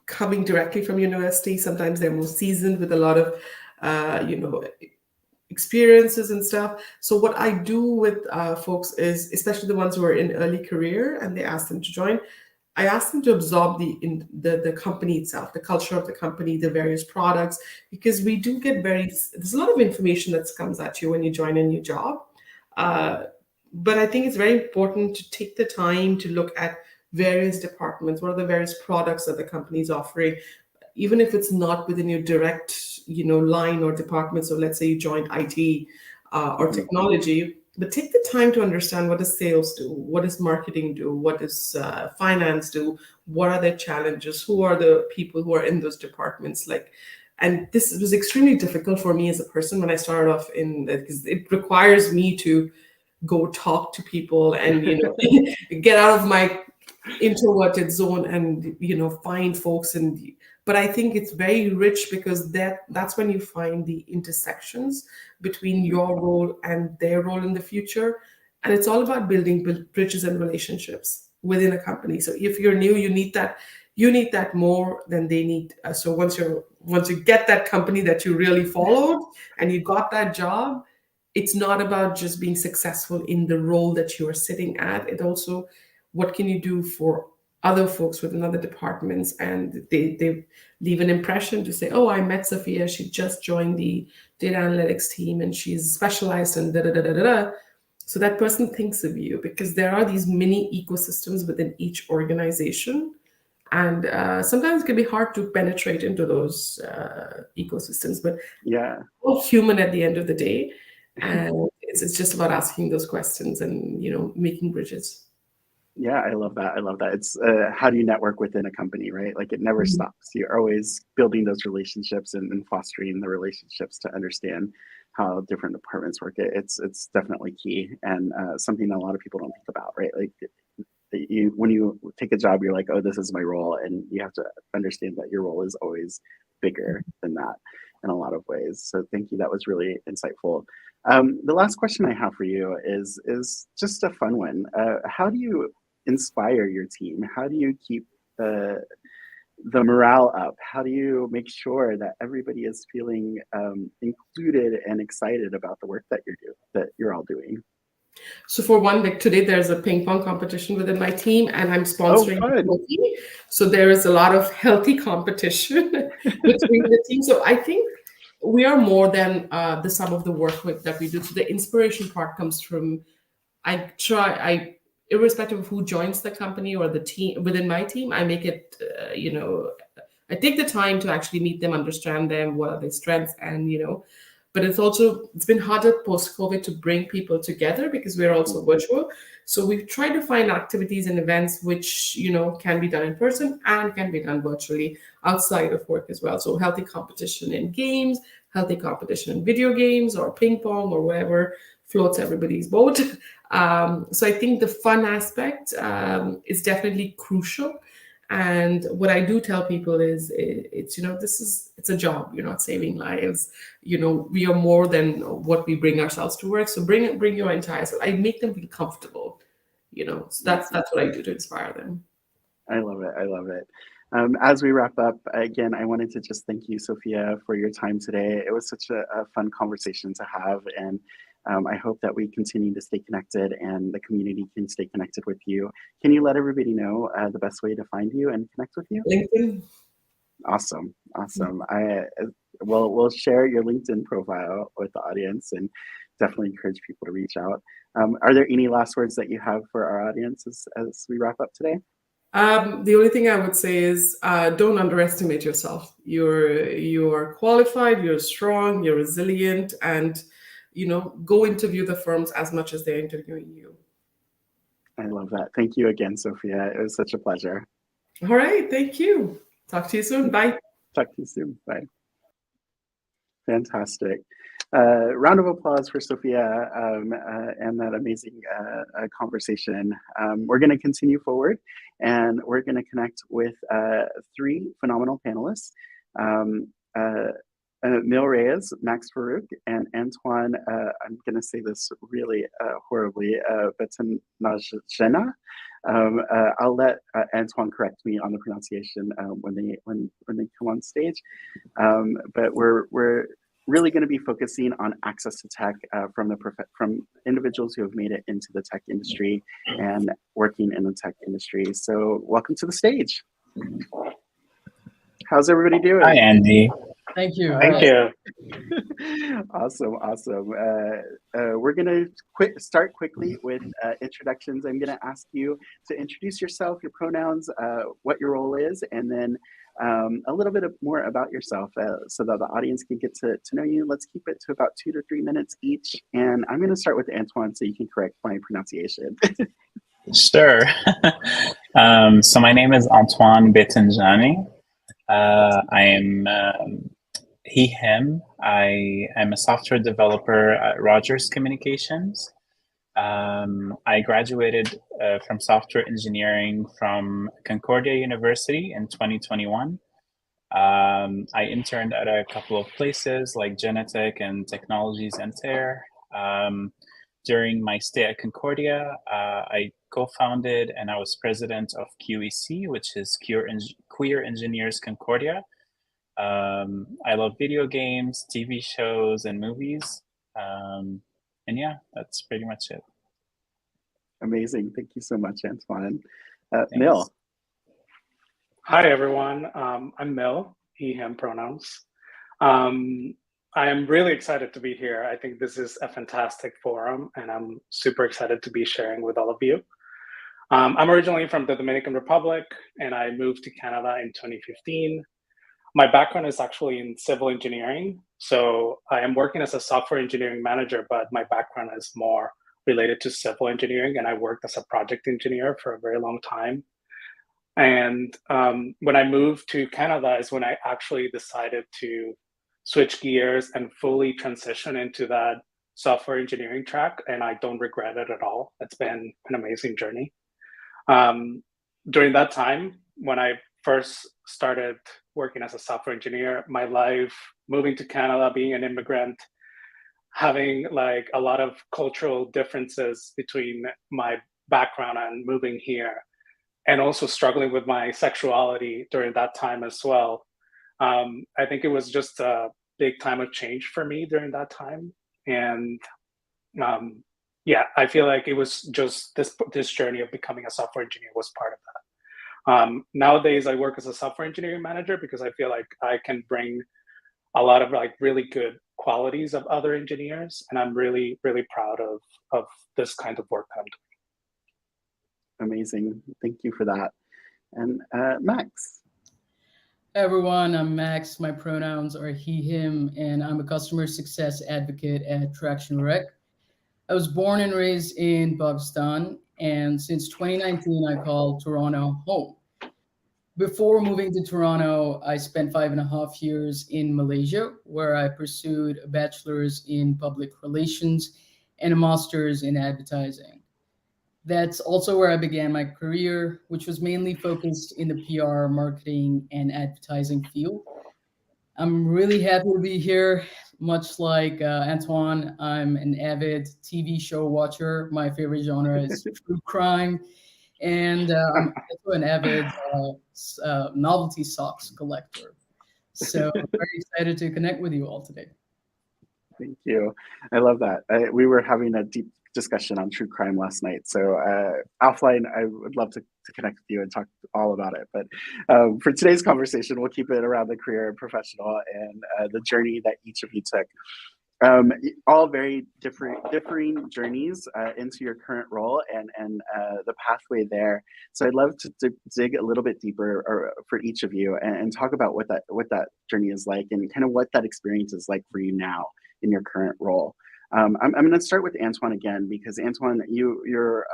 coming directly from university. Sometimes they're more seasoned with a lot of, experiences and stuff. So what I do with folks is, especially the ones who are in early career and they ask them to join, I ask them to absorb the company itself, the culture of the company, the various products, because we do get there's a lot of information that comes at you when you join a new job. But I think it's very important to take the time to look at various departments. What are the various products that the company is offering, even if it's not within your direct, line or department. So let's say you joined IT or technology, but take the time to understand, what does sales do? What does marketing do? What does finance do? What are their challenges? Who are the people who are in those departments? And this was extremely difficult for me as a person when I started off because it requires me to go talk to people and get out of my introverted zone and find folks. But but I think it's very rich because that's when you find the intersections between your role and their role in the future. And it's all about building bridges and relationships within a company. So if you're new, you need that more than they need. So once you get that company that you really followed and you got that job, it's not about just being successful in the role that you are sitting at. It also, what can you do for other folks within other departments? And they leave an impression to say, oh, I met Sophia, she just joined the data analytics team and she's specialized in da da da da da. So that person thinks of you, because there are these mini ecosystems within each organization. And sometimes it can be hard to penetrate into those ecosystems, but yeah, we're all human at the end of the day. And it's just about asking those questions and, making bridges. Yeah, I love that. It's how do you network within a company, right? Like it never stops. You're always building those relationships and fostering the relationships to understand how different departments work. It's definitely key, and something that a lot of people don't think about, right? Like when you take a job, you're like, oh, this is my role, and you have to understand that your role is always bigger than that in a lot of ways. So thank you. That was really insightful. The last question I have for you is just a fun one. How do you inspire your team? How do you keep the morale up? How do you make sure that everybody is feeling included and excited about the work that you're all doing? So for one, like today, there's a ping pong competition within my team, and I'm sponsoring it. So there is a lot of healthy competition between the team. So I think we are more than the sum of the work that we do. So the inspiration part comes from, irrespective of who joins the company or the team within my team, I make it, I take the time to actually meet them, understand them, what are their strengths, and, but it's been harder post-COVID to bring people together because we're also virtual. So we've tried to find activities and events which, can be done in person and can be done virtually outside of work as well. So healthy competition in games, healthy competition in video games or ping pong or whatever floats everybody's boat. So I think the fun aspect is definitely crucial. And what I do tell people is it's a job. You're not saving lives. We are more than what we bring ourselves to work. So bring your entire self. I make them feel comfortable. So that's what I do to inspire them. I love it. As we wrap up, again, I wanted to just thank you, Sophia, for your time today. It was such a fun conversation to have, and I hope that we continue to stay connected and the community can stay connected with you. Can you let everybody know the best way to find you and connect with you? LinkedIn. Awesome. We'll share your LinkedIn profile with the audience and definitely encourage people to reach out. Are there any last words that you have for our audience as we wrap up today? The only thing I would say is don't underestimate yourself. You're qualified, you're strong, you're resilient, and go interview the firms as much as they're interviewing you. I love that. Thank you again, Sophia. It was such a pleasure. All right. Thank you. Talk to you soon. Bye. Talk to you soon. Bye. Fantastic. Round of applause for Sophia and that amazing conversation. We're going to continue forward, and we're going to connect with three phenomenal panelists. Reyes, Max Farooq, and Antoine, I'm going to say this really horribly, Betenjaneh. I'll let Antoine correct me on the pronunciation when they come on stage. But we're really going to be focusing on access to tech from individuals who have made it into the tech industry and working in the tech industry. So welcome to the stage. How's everybody doing? Hi, Andy. Thank you. Thank you. Awesome. We're going to start quickly with introductions. I'm going to ask you to introduce yourself, your pronouns, what your role is, and then a little bit more about yourself so that the audience can get to know you. Let's keep it to about 2 to 3 minutes each. And I'm going to start with Antoine so you can correct my pronunciation. Sure. So my name is Antoine Betenjaneh. I am he, him. I am a software developer at Rogers Communications. I graduated from software engineering from Concordia University in 2021. I interned at a couple of places like Genetech and Technologies and Ter. During my stay at Concordia, I co-founded and I was president of QEC, which is Queer Engineers Concordia. I love video games, TV shows, and movies. And yeah, that's pretty much it. Amazing. Thank you so much, Antoine. Thanks. Mil. Hi, everyone. I'm Mil, he, him pronouns. I am really excited to be here. I think this is a fantastic forum, and I'm super excited to be sharing with all of you. I'm originally from the Dominican Republic, and I moved to Canada in 2015. My background is actually in civil engineering. So I am working as a software engineering manager, but my background is more related to civil engineering, and I worked as a project engineer for a very long time. And when I moved to Canada is when I actually decided to switch gears and fully transition into that software engineering track. And I don't regret it at all. It's been an amazing journey. During that time, when I first started working as a software engineer, my life, moving to Canada, being an immigrant, having like a lot of cultural differences between my background and moving here, and also struggling with my sexuality during that time as well. I think it was just a big time of change for me during that time. And yeah, I feel like it was just this journey of becoming a software engineer was part of that. Nowadays, I work as a software engineering manager because I feel like I can bring a lot of like really good qualities of other engineers. And I'm really, really proud of this kind of work I'm doing. Amazing. Thank you for that. And Max. Hey everyone, I'm Max. My pronouns are he, him, and I'm a customer success advocate at Traction Rec. I was born and raised in Pakistan, and since 2019, I call Toronto home. Before moving to Toronto, I spent 5.5 years in Malaysia, where I pursued a bachelor's in public relations and a master's in advertising. That's also where I began my career, which was mainly focused in the PR, marketing, and advertising field. I'm really happy to be here. Much like Antoine, I'm an avid TV show watcher. My favorite genre is true crime. And I'm also an avid novelty socks collector. So I'm very excited to connect with you all today. Thank you. I love that. We were having a deep discussion on true crime last night. So offline, I would love to connect with you and talk all about it. But for today's conversation, we'll keep it around the career and professional and the journey that each of you took. All very differing journees into your current role and the pathway there. So I'd love to dig a little bit deeper for each of you and talk about what that journey is like and kind of what that experience is like for you now in your current role. I'm going to start with Antoine again, because Antoine, you're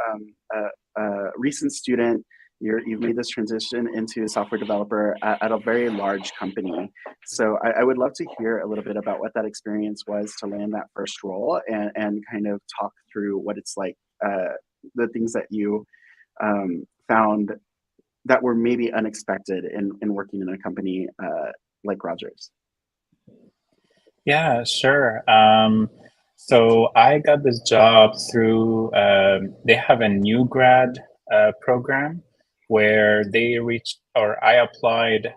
a recent student. You've made this transition into a software developer at a very large company. So I would love to hear a little bit about what that experience was to land that first role and kind of talk through what it's like, the things that you found that were maybe unexpected in working in a company like Rogers. Yeah, sure. So I got this job through, they have a new grad program where I applied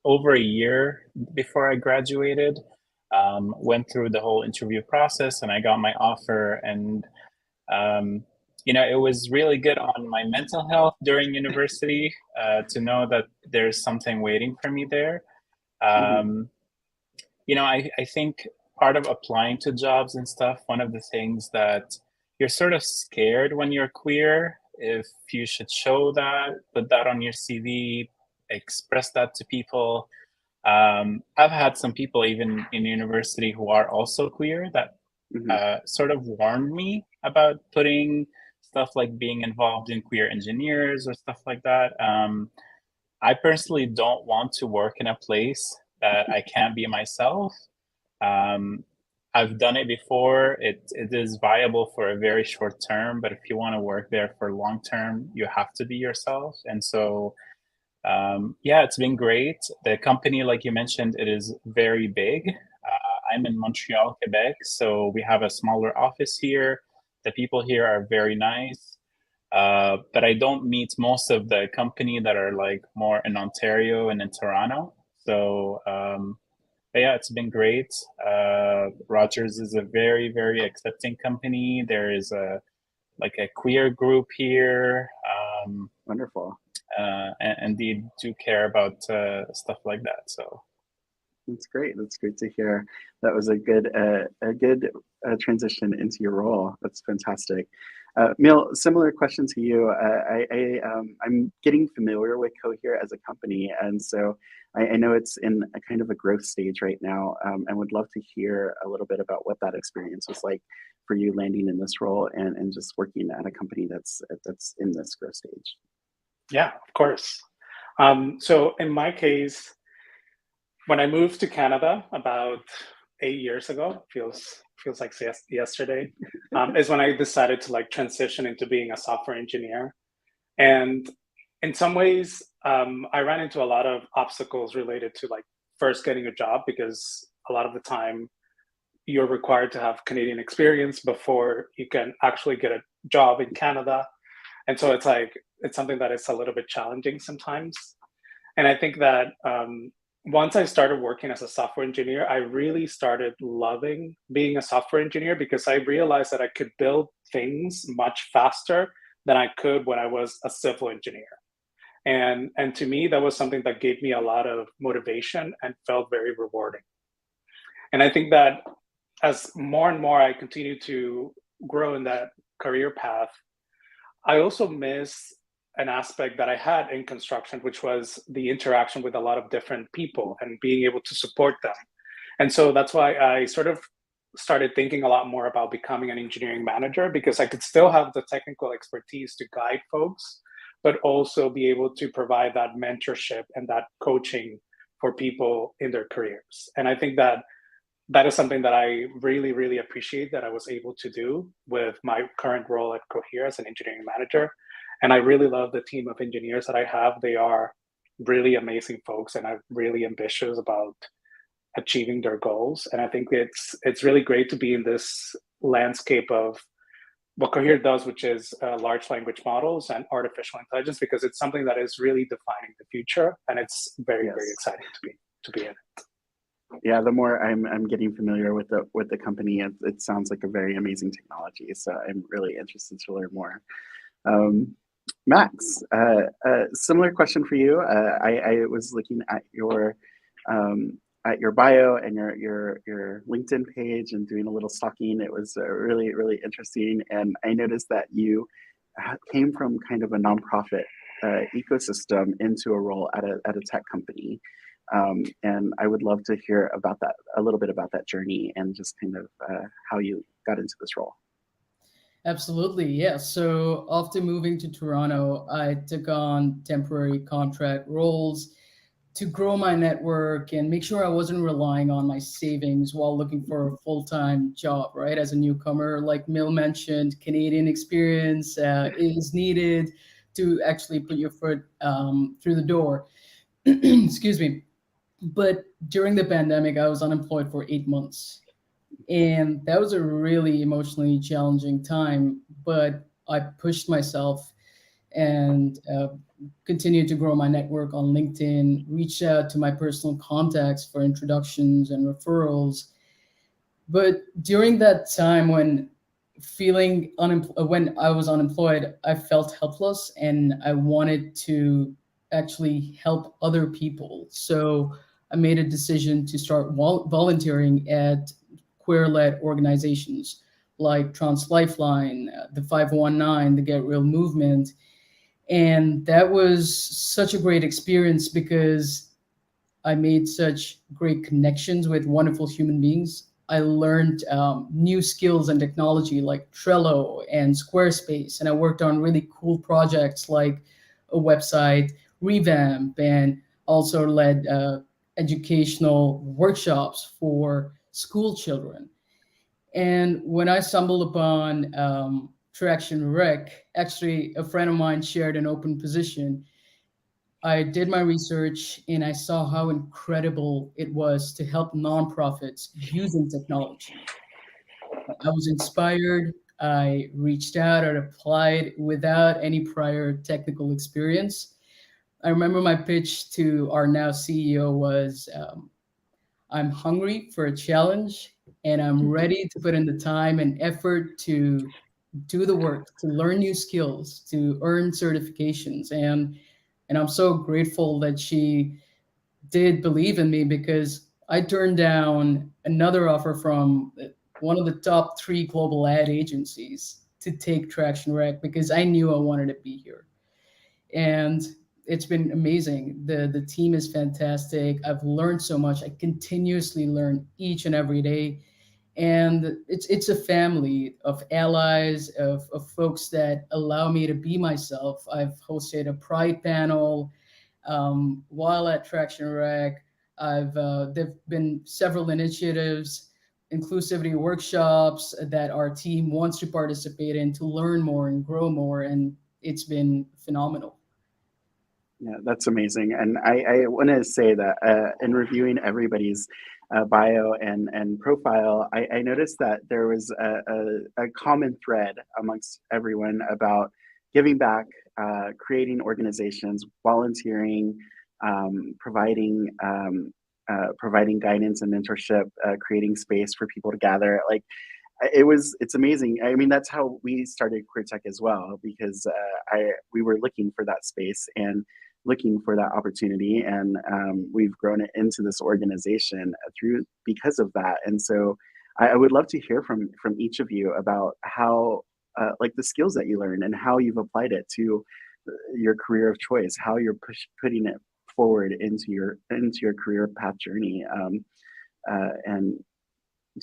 over a year before I graduated, went through the whole interview process, and I got my offer. And, it was really good on my mental health during university to know that there's something waiting for me there. I think part of applying to jobs and stuff, one of the things that you're sort of scared when you're queer, if you should show that, put that on your CV, express that to people. I've had some people even in university who are also queer that sort of warned me about putting stuff like being involved in queer engineers or stuff like that. I personally don't want to work in a place that I can't be myself. I've done it before. It is viable for a very short term, but if you want to work there for long term, you have to be yourself. And so Yeah, it's been great. The company, like you mentioned, it is very big. I'm in Montreal, Quebec, so we have a smaller office here. The people here are very nice, but I don't meet most of the company that are like more in Ontario and in Toronto. So but yeah, it's been great. Rogers is a very, very accepting company. There is a queer group here. Wonderful. And they do care about stuff like that. So that's great. That's great to hear. That was a good transition into your role. That's fantastic. Mil, similar question to you. I'm getting familiar with Cohere as a company, and so I know it's in a kind of a growth stage right now, and would love to hear a little bit about what that experience was like for you landing in this role and just working at a company that's in this growth stage. Yeah, of course. So in my case, when I moved to Canada about 8 years ago, feels like yesterday, is when I decided to like transition into being a software engineer. And in some ways, I ran into a lot of obstacles related to like first getting a job, because a lot of the time you're required to have Canadian experience before you can actually get a job in Canada. And so it's something that is a little bit challenging sometimes. And I think that once I started working as a software engineer, I really started loving being a software engineer, because I realized that I could build things much faster than I could when I was a civil engineer. And to me, that was something that gave me a lot of motivation and felt very rewarding. And I think that as more and more I continue to grow in that career path, I also miss an aspect that I had in construction, which was the interaction with a lot of different people and being able to support them. And so that's why I sort of started thinking a lot more about becoming an engineering manager, because I could still have the technical expertise to guide folks, but also be able to provide that mentorship and that coaching for people in their careers. And I think that that is something that I really, really appreciate that I was able to do with my current role at Cohere as an engineering manager. And I really love the team of engineers that I have. They are really amazing folks and are really ambitious about achieving their goals. And I think it's really great to be in this landscape of what Cohere does, which is large language models and artificial intelligence, because it's something that is really defining the future. And it's very, very exciting to be in it. Yeah, the more I'm getting familiar with the company, it sounds like a very amazing technology. So I'm really interested to learn more. Max, similar question for you. I was looking at your bio and your LinkedIn page and doing a little stalking. It was really, really interesting, and I noticed that you came from kind of a nonprofit ecosystem into a role at a tech company. And I would love to hear about that, a little bit about that journey and just kind of how you got into this role. Absolutely, yeah. So after moving to Toronto, I took on temporary contract roles to grow my network and make sure I wasn't relying on my savings while looking for a full-time job, right? As a newcomer, like Mil mentioned, Canadian experience is needed to actually put your foot through the door. Excuse me. But during the pandemic, I was unemployed for 8 months. And that was a really emotionally challenging time, but I pushed myself and continued to grow my network on LinkedIn, reached out to my personal contacts for introductions and referrals. But during that time when when I was unemployed, I felt helpless and I wanted to actually help other people. So I made a decision to start volunteering at queer-led organizations like Trans Lifeline, the 519, the Get Real movement. And that was such a great experience because I made such great connections with wonderful human beings. I learned new skills and technology like Trello and Squarespace, and I worked on really cool projects like a website revamp, and also led educational workshops for school children. And when I stumbled upon Traction Rec, actually a friend of mine shared an open position. I did my research and I saw how incredible it was to help nonprofits using technology. I was inspired. I reached out and applied without any prior technical experience. I remember my pitch to our now CEO was, I'm hungry for a challenge and I'm ready to put in the time and effort to do the work, to learn new skills, to earn certifications. And I'm so grateful that she did believe in me, because I turned down another offer from one of the top 3 global ad agencies to take Traction Rec because I knew I wanted to be here. And it's been amazing. The team is fantastic. I've learned so much. I continuously learn each and every day. And it's a family of allies, of folks that allow me to be myself. I've hosted a Pride panel while at Traction Rec. There've been several initiatives, inclusivity workshops that our team wants to participate in to learn more and grow more, and it's been phenomenal. Yeah, that's amazing. And I want to say that in reviewing everybody's bio and profile, I noticed that there was a common thread amongst everyone about giving back, creating organizations, volunteering, providing guidance and mentorship, creating space for people to gather. Like, it's amazing. I mean, that's how we started Queer Tech as well, because we were looking for that space and looking for that opportunity, and we've grown it into this organization because of that. And so I would love to hear from each of you about how like the skills that you learned and how you've applied it to your career of choice, how you're putting it forward into your career path journey. And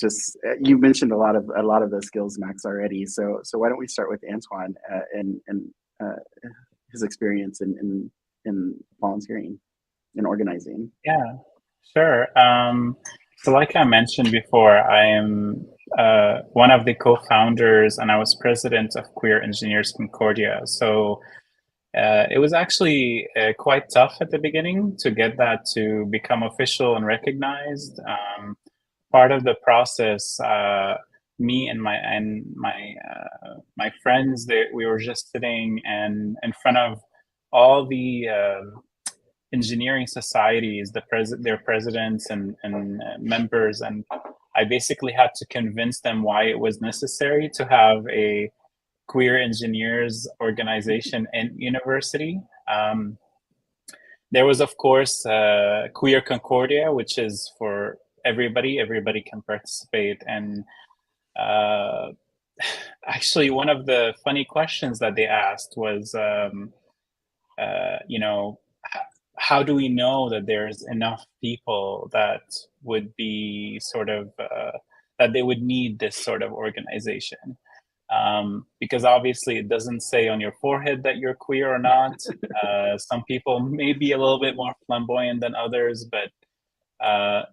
just you mentioned a lot of those skills, Max, already. So why don't we start with Antoine and his experience in volunteering and organizing? Yeah, sure. So like I mentioned before, I am one of the co-founders, and I was president of Queer Engineers Concordia. So it was actually quite tough at the beginning to get that to become official and recognized. Part of the process, me and my friends, we were just sitting in front of all the engineering societies, their presidents and members, and I basically had to convince them why it was necessary to have a queer engineers organization in university. There was, of course, Queer Concordia, which is for everybody can participate. And actually, one of the funny questions that they asked was, how do we know that there's enough people that would be sort of, that they would need this sort of organization? Because obviously it doesn't say on your forehead that you're queer or not. Some people may be a little bit more flamboyant than others, but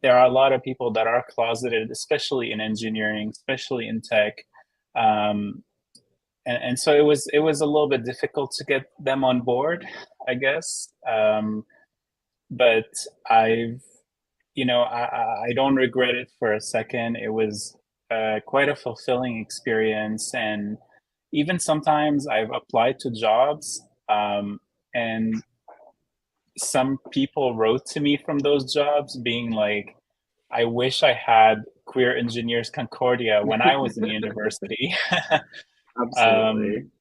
there are a lot of people that are closeted, especially in engineering, especially in tech. And so it was a little bit difficult to get them on board, I guess. But I don't regret it for a second. It was quite a fulfilling experience. And even sometimes I've applied to jobs, and some people wrote to me from those jobs being like, I wish I had Queer Engineers Concordia when I was in university. Absolutely.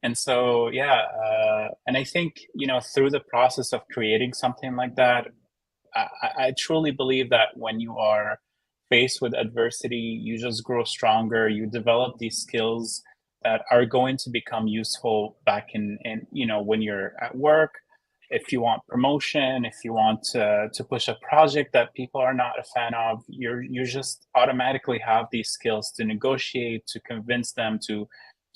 And so, yeah, and I think, through the process of creating something like that, I truly believe that when you are faced with adversity, you just grow stronger. You develop these skills that are going to become useful back in when you're at work. If you want promotion, if you want to push a project that people are not a fan of, you just automatically have these skills to negotiate, to convince them, to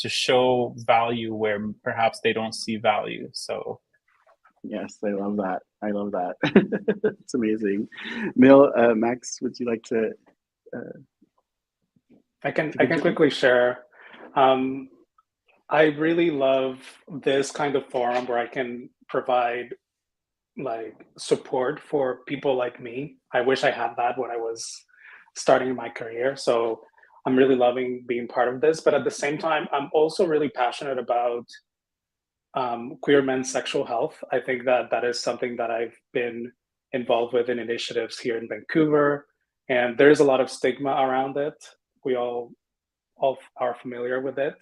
show value where perhaps they don't see value. So yes, I love that. It's amazing. Max, would you like to I can quickly share. I really love this kind of forum where I can provide like support for people like me. I wish I had that when I was starting my career. So I'm really loving being part of this. But at the same time, I'm also really passionate about queer men's sexual health. I think that that is something that I've been involved with in initiatives here in Vancouver. And there's a lot of stigma around it. We all are familiar with it.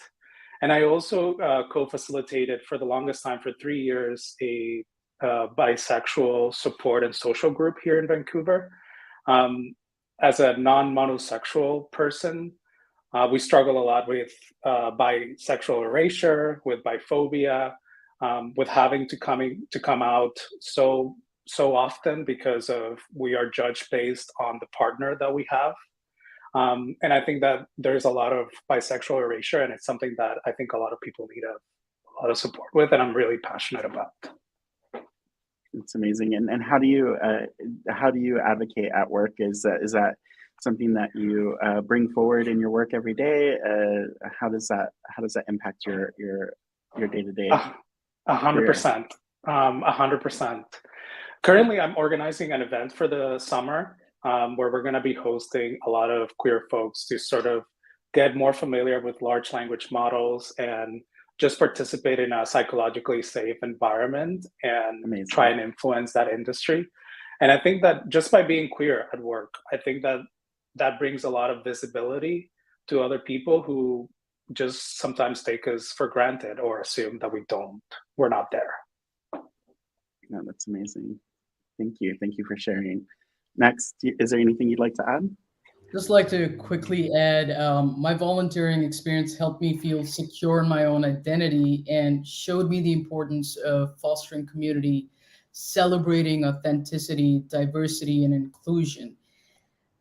And I also co-facilitated for the longest time, for 3 years, a bisexual support and social group here in Vancouver. As a non-monosexual person, we struggle a lot with bisexual erasure, with biphobia, with having to come out so often because of we are judged based on the partner that we have. And I think that there's a lot of bisexual erasure, and it's something that I think a lot of people need a lot of support with, and I'm really passionate about. It's amazing. And how do you advocate at work? Is that something that you bring forward in your work every day? How does that impact your day to day? 100%. 100%. Currently, I'm organizing an event for the summer where we're going to be hosting a lot of queer folks to sort of get more familiar with large language models and just participate in a psychologically safe environment and try and influence that industry. And I think that just by being queer at work, I think that that brings a lot of visibility to other people who just sometimes take us for granted or assume that we're not there. No, that's amazing. Thank you. Thank you for sharing. Next, is there anything you'd like to add? Just like to quickly add, my volunteering experience helped me feel secure in my own identity and showed me the importance of fostering community, celebrating authenticity, diversity, and inclusion.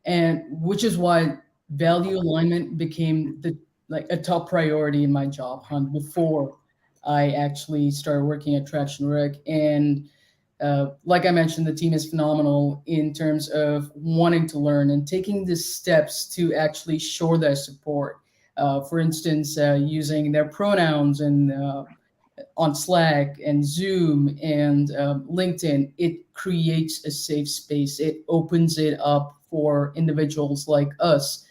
And which is why value alignment became a top priority in my job hunt before I actually started working at Traction Rec. And like I mentioned, the team is phenomenal in terms of wanting to learn and taking the steps to actually show their support. For instance, using their pronouns and on Slack and Zoom and LinkedIn, it creates a safe space. It opens it up for individuals like us.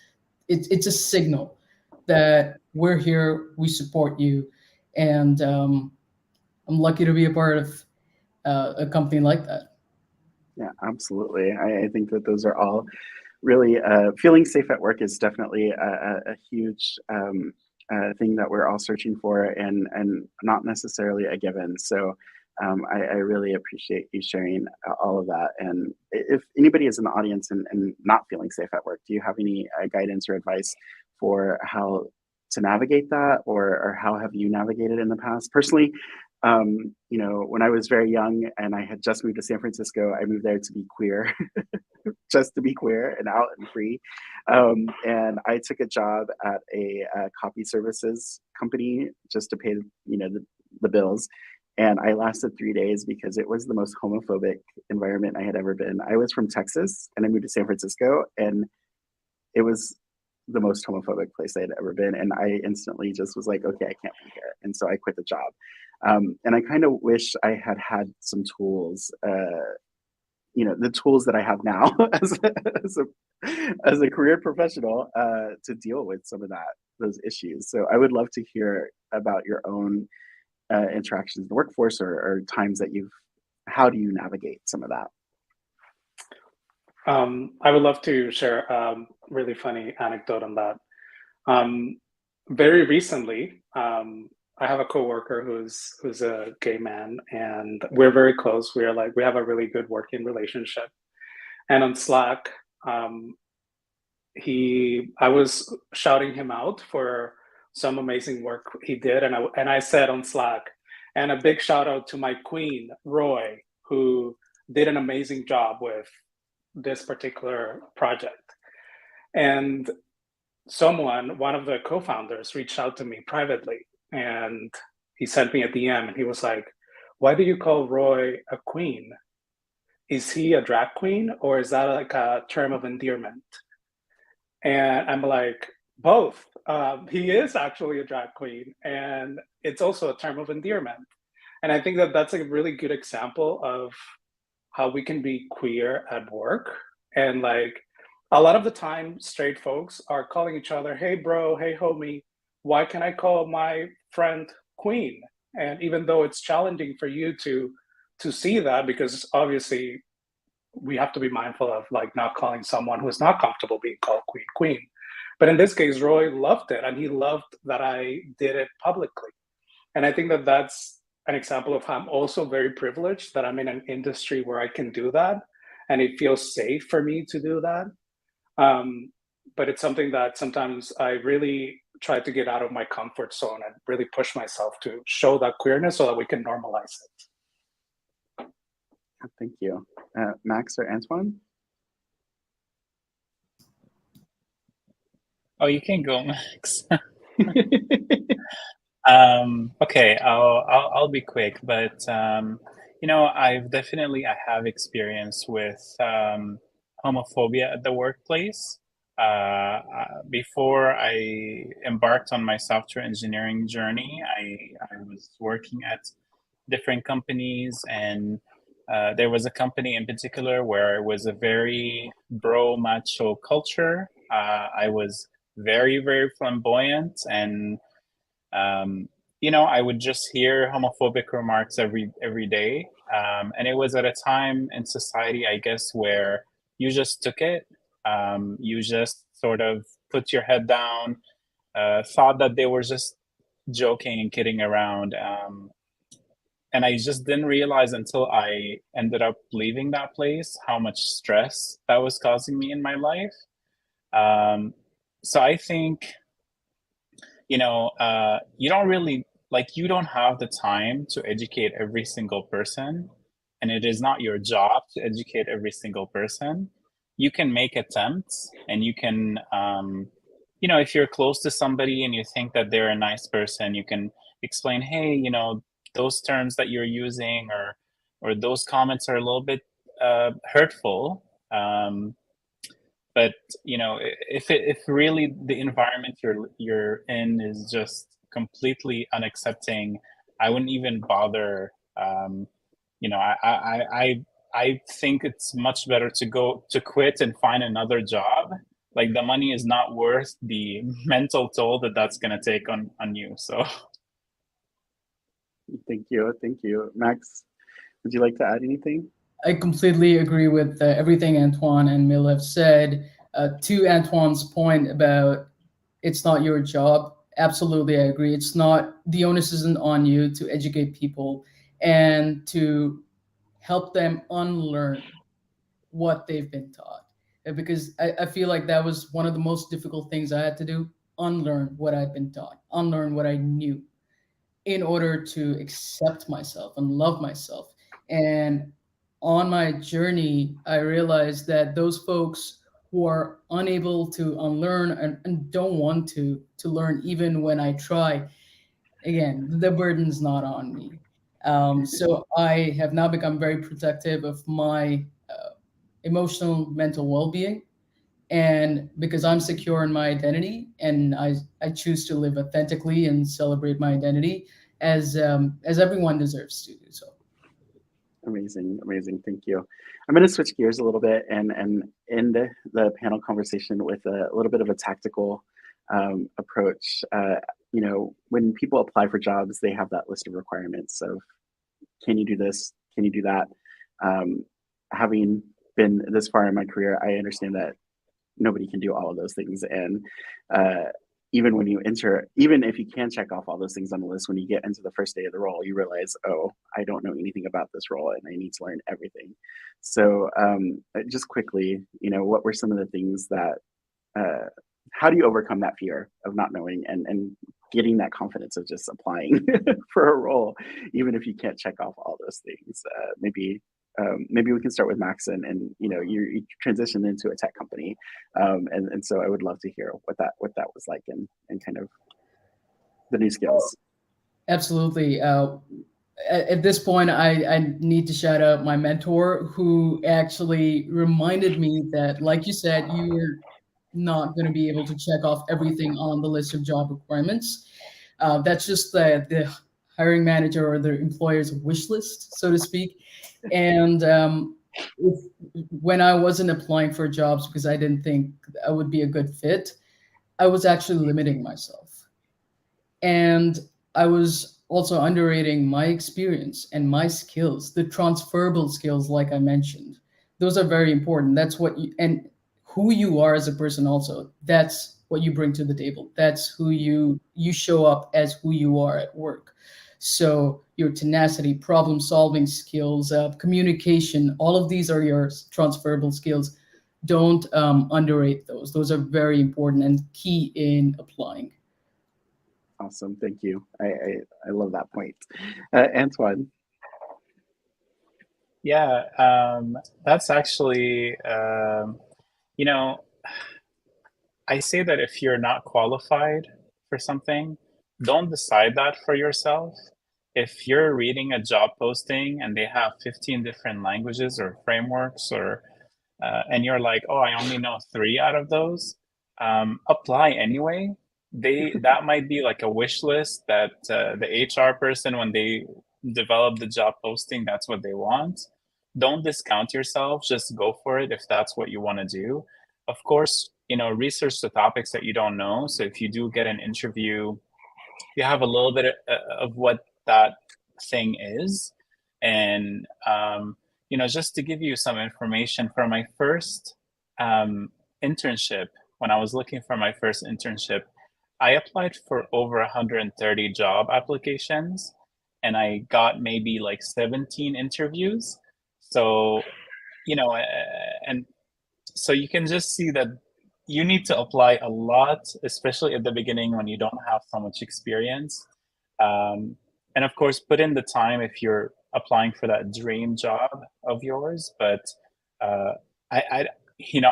It's a signal that we're here, we support you, and I'm lucky to be a part of a company like that. Yeah, absolutely. I think that those are all really feeling safe at work is definitely a huge thing that we're all searching for, and not necessarily a given. So I really appreciate you sharing all of that. And if anybody is in the audience and not feeling safe at work, do you have any guidance or advice for how to navigate that, or how have you navigated in the past? Personally, when I was very young and I had just moved to San Francisco, I moved there to be queer, just to be queer and out and free. And I took a job at a copy services company just to pay, the bills. And I lasted 3 days because it was the most homophobic environment I had ever been. I was from Texas and I moved to San Francisco, and it was the most homophobic place I had ever been. And I instantly just was like, okay, I can't be here. And so I quit the job. And I kind of wish I had some tools, the tools that I have now as a career professional to deal with some of those issues. So I would love to hear about your own interactions in the workforce, or times that how do you navigate some of that? I would love to share a really funny anecdote on that. Very recently, I have a coworker who's a gay man, and we're very close. We have a really good working relationship. And on Slack, I was shouting him out for some amazing work he did, and I said on Slack, and a big shout out to my queen, Roy, who did an amazing job with this particular project. And one of the co-founders, reached out to me privately, and he sent me a DM, and he was like, "Why do you call Roy a queen? Is he a drag queen, or is that like a term of endearment?" And I'm like, both. He is actually a drag queen, and it's also a term of endearment. And I think that that's a really good example of how we can be queer at work. And like a lot of the time, straight folks are calling each other, hey bro, hey homie, why can I call my friend queen? And even though it's challenging for you to see that, because obviously we have to be mindful of like not calling someone who's not comfortable being called queen. But in this case, Roy loved it, and he loved that I did it publicly. And I think that that's an example of how I'm also very privileged that I'm in an industry where I can do that, and it feels safe for me to do that. But it's something that sometimes I really try to get out of my comfort zone and really push myself to show that queerness so that we can normalize it. Thank you. Max or Antoine? Oh, you can go, Max. Okay, I'll be quick, but you know, I have experience with homophobia at the workplace. Before I embarked on my software engineering journey, I was working at different companies, and there was a company in particular where it was a very bro macho culture. I was very, very flamboyant, and you know, I would just hear homophobic remarks every day. And it was at a time in society, I guess, where you just took it. You just sort of put your head down, thought that they were just joking and kidding around. And I just didn't realize until I ended up leaving that place how much stress that was causing me in my life. So I think, you know, you don't really, like, you don't have the time to educate every single person, and it is not your job to educate every single person. You can make attempts, and you can, you know, if you're close to somebody and you think that they're a nice person, you can explain, hey, you know, those terms that you're using or those comments are a little bit hurtful. But you know, if really the environment you're in is just completely unaccepting, I wouldn't even bother. You know, I think it's much better to quit and find another job. Like, the money is not worth the mental toll that's gonna take on you. So. Thank you. Max, would you like to add anything? I completely agree with everything Antoine and Mil have said. To Antoine's point about it's not your job, absolutely I agree. It's not, the onus isn't on you to educate people and to help them unlearn what they've been taught. Because I feel like that was one of the most difficult things I had to do, unlearn what I'd been taught, unlearn what I knew in order to accept myself and love myself. And on my journey, I realized that those folks who are unable to unlearn and don't want to learn even when I try, again, the burden's not on me. So I have now become very protective of my emotional, mental well-being. And because I'm secure in my identity and I choose to live authentically and celebrate my identity as everyone deserves to do so. Amazing. Thank you. I'm going to switch gears a little bit and end the panel conversation with a little bit of a tactical approach. You know, when people apply for jobs, they have that list of requirements of, can you do this? Can you do that? Having been this far in my career, I understand that nobody can do all of those things. And even when you enter, even if you can check off all those things on the list, when you get into the first day of the role, you realize, oh, I don't know anything about this role and I need to learn everything. So just quickly, you know, what were some of the things that, how do you overcome that fear of not knowing and getting that confidence of just applying for a role, even if you can't check off all those things? Maybe we can start with Max, and you know, you transitioned into a tech company, and so I would love to hear what that was like and kind of the new skills. Absolutely. At this point, I need to shout out my mentor, who actually reminded me that, like you said, you're not going to be able to check off everything on the list of job requirements. That's just the hiring manager or the employer's wish list, so to speak. And when I wasn't applying for jobs because I didn't think I would be a good fit, I was actually limiting myself. And I was also underrating my experience and my skills, the transferable skills, like I mentioned. Those are very important. That's what you, and who you are as a person also, that's what you bring to the table. That's who you show up as who you are at work. So your tenacity, problem solving skills, communication, all of these are your transferable skills. Don't underrate those. Those are very important and key in applying. Awesome, thank you. I love that point. Antoine. Yeah, that's actually, you know, I say that if you're not qualified for something, don't decide that for yourself. If you're reading a job posting and they have 15 different languages or frameworks, or and you're like, oh, I only know 3 out of those, apply anyway. That might be like a wish list that the HR person, when they develop the job posting, that's what they want. Don't discount yourself, just go for it if that's what you want to do. Of course, research the topics that you don't know. So if you do get an interview, you have a little bit of what that thing is. And, just to give you some information, for my first internship, when I was looking for my first internship, I applied for over 130 job applications and I got maybe like 17 interviews. So, and so you can just see that you need to apply a lot, especially at the beginning when you don't have so much experience. And of course, put in the time if you're applying for that dream job of yours. But I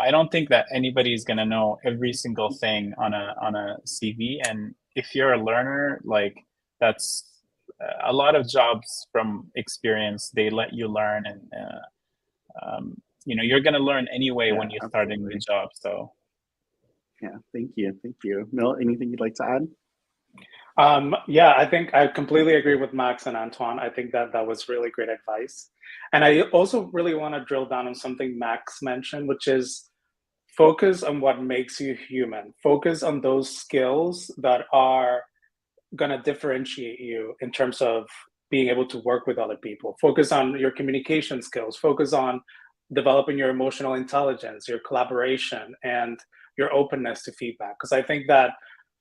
don't think that anybody is going to know every single thing on a CV. And if you're a learner, like that's a lot of jobs from experience, they let you learn, and you're going to learn anyway when you're starting the job. So yeah, thank you. Mil, anything you'd like to add? Yeah, I think I completely agree with Max and Antoine. I think that was really great advice. And I also really want to drill down on something Max mentioned, which is focus on what makes you human. Focus on those skills that are going to differentiate you in terms of being able to work with other people. Focus on your communication skills. Focus on developing your emotional intelligence, your collaboration, and your openness to feedback. Because I think that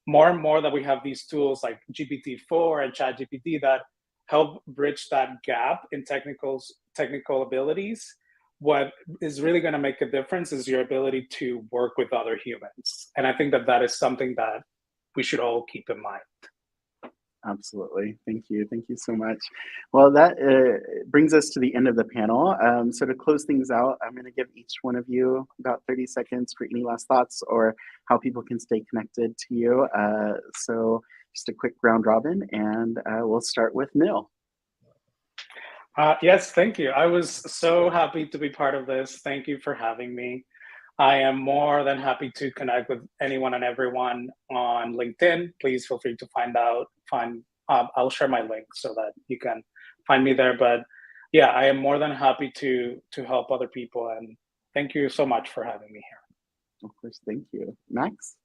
more and more that we have these tools like GPT-4 and ChatGPT that help bridge that gap in technical abilities, what is really going to make a difference is your ability to work with other humans. And I think that is something that we should all keep in mind. Absolutely. Thank you so much. Well, that brings us to the end of the panel. So to close things out, I'm going to give each one of you about 30 seconds for any last thoughts or how people can stay connected to you. So just a quick round robin, and we'll start with Mil. Yes, thank you. I was so happy to be part of this. Thank you for having me. I am more than happy to connect with anyone and everyone on LinkedIn. Please feel free to I'll share my link so that you can find me there. But yeah, I am more than happy to help other people. And thank you so much for having me here. Of course, thank you. Max?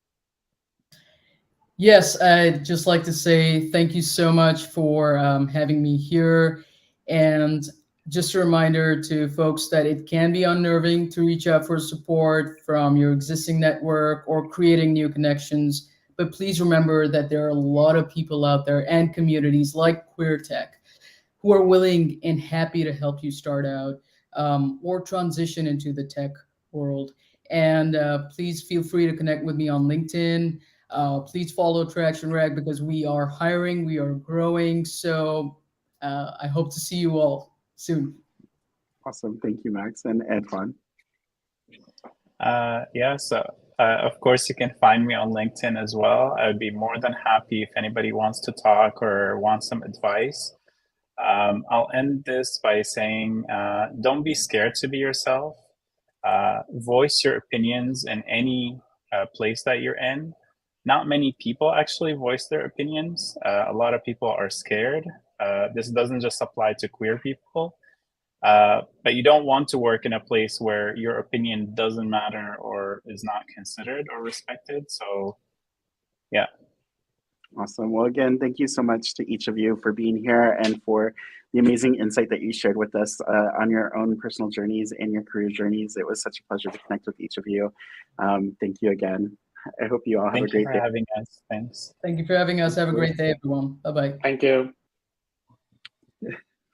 Yes, I'd just like to say thank you so much for having me here. And just a reminder to folks that it can be unnerving to reach out for support from your existing network or creating new connections. But please remember that there are a lot of people out there and communities like Queer Tech who are willing and happy to help you start out or transition into the tech world. And please feel free to connect with me on LinkedIn. Please follow Traction Rec because we are hiring, we are growing. So I hope to see you all soon. Awesome. Thank you, Max. And Antoine? So of course, you can find me on LinkedIn as well. I would be more than happy if anybody wants to talk or wants some advice. I'll end this by saying, don't be scared to be yourself. Voice your opinions in any place that you're in. Not many people actually voice their opinions. A lot of people are scared. This doesn't just apply to queer people. But you don't want to work in a place where your opinion doesn't matter or is not considered or respected. So, yeah. Awesome. Well, again, thank you so much to each of you for being here and for the amazing insight that you shared with us on your own personal journeys and your career journeys. It was such a pleasure to connect with each of you. Thank you again. I hope you all have a great day. Thank you for having us. Thanks. Thank you for having us. Have a great day, everyone. Bye-bye. Thank you.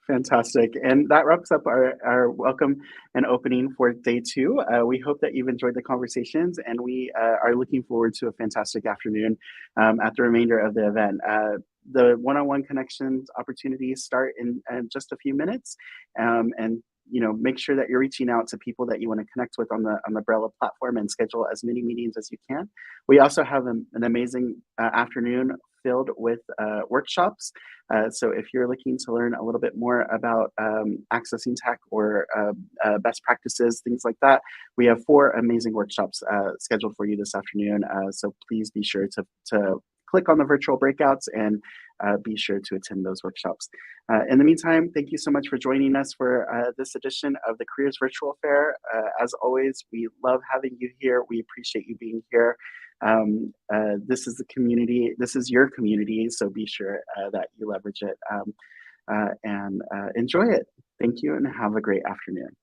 Fantastic. And that wraps up our welcome and opening for day 2. We hope that you've enjoyed the conversations, and we are looking forward to a fantastic afternoon at the remainder of the event. The one-on-one connections opportunities start in just a few minutes, and make sure that you're reaching out to people that you want to connect with on the Umbrella platform and schedule as many meetings as you can. We also have an amazing afternoon filled with workshops. So if you're looking to learn a little bit more about accessing tech or best practices, things like that, we have 4 amazing workshops scheduled for you this afternoon. So please be sure to click on the virtual breakouts and be sure to attend those workshops. In the meantime, thank you so much for joining us for this edition of the Qareers Virtual Fair. As always, we love having you here. We appreciate you being here. This is the community, this is your community, so be sure that you leverage it and enjoy it. Thank you and have a great afternoon.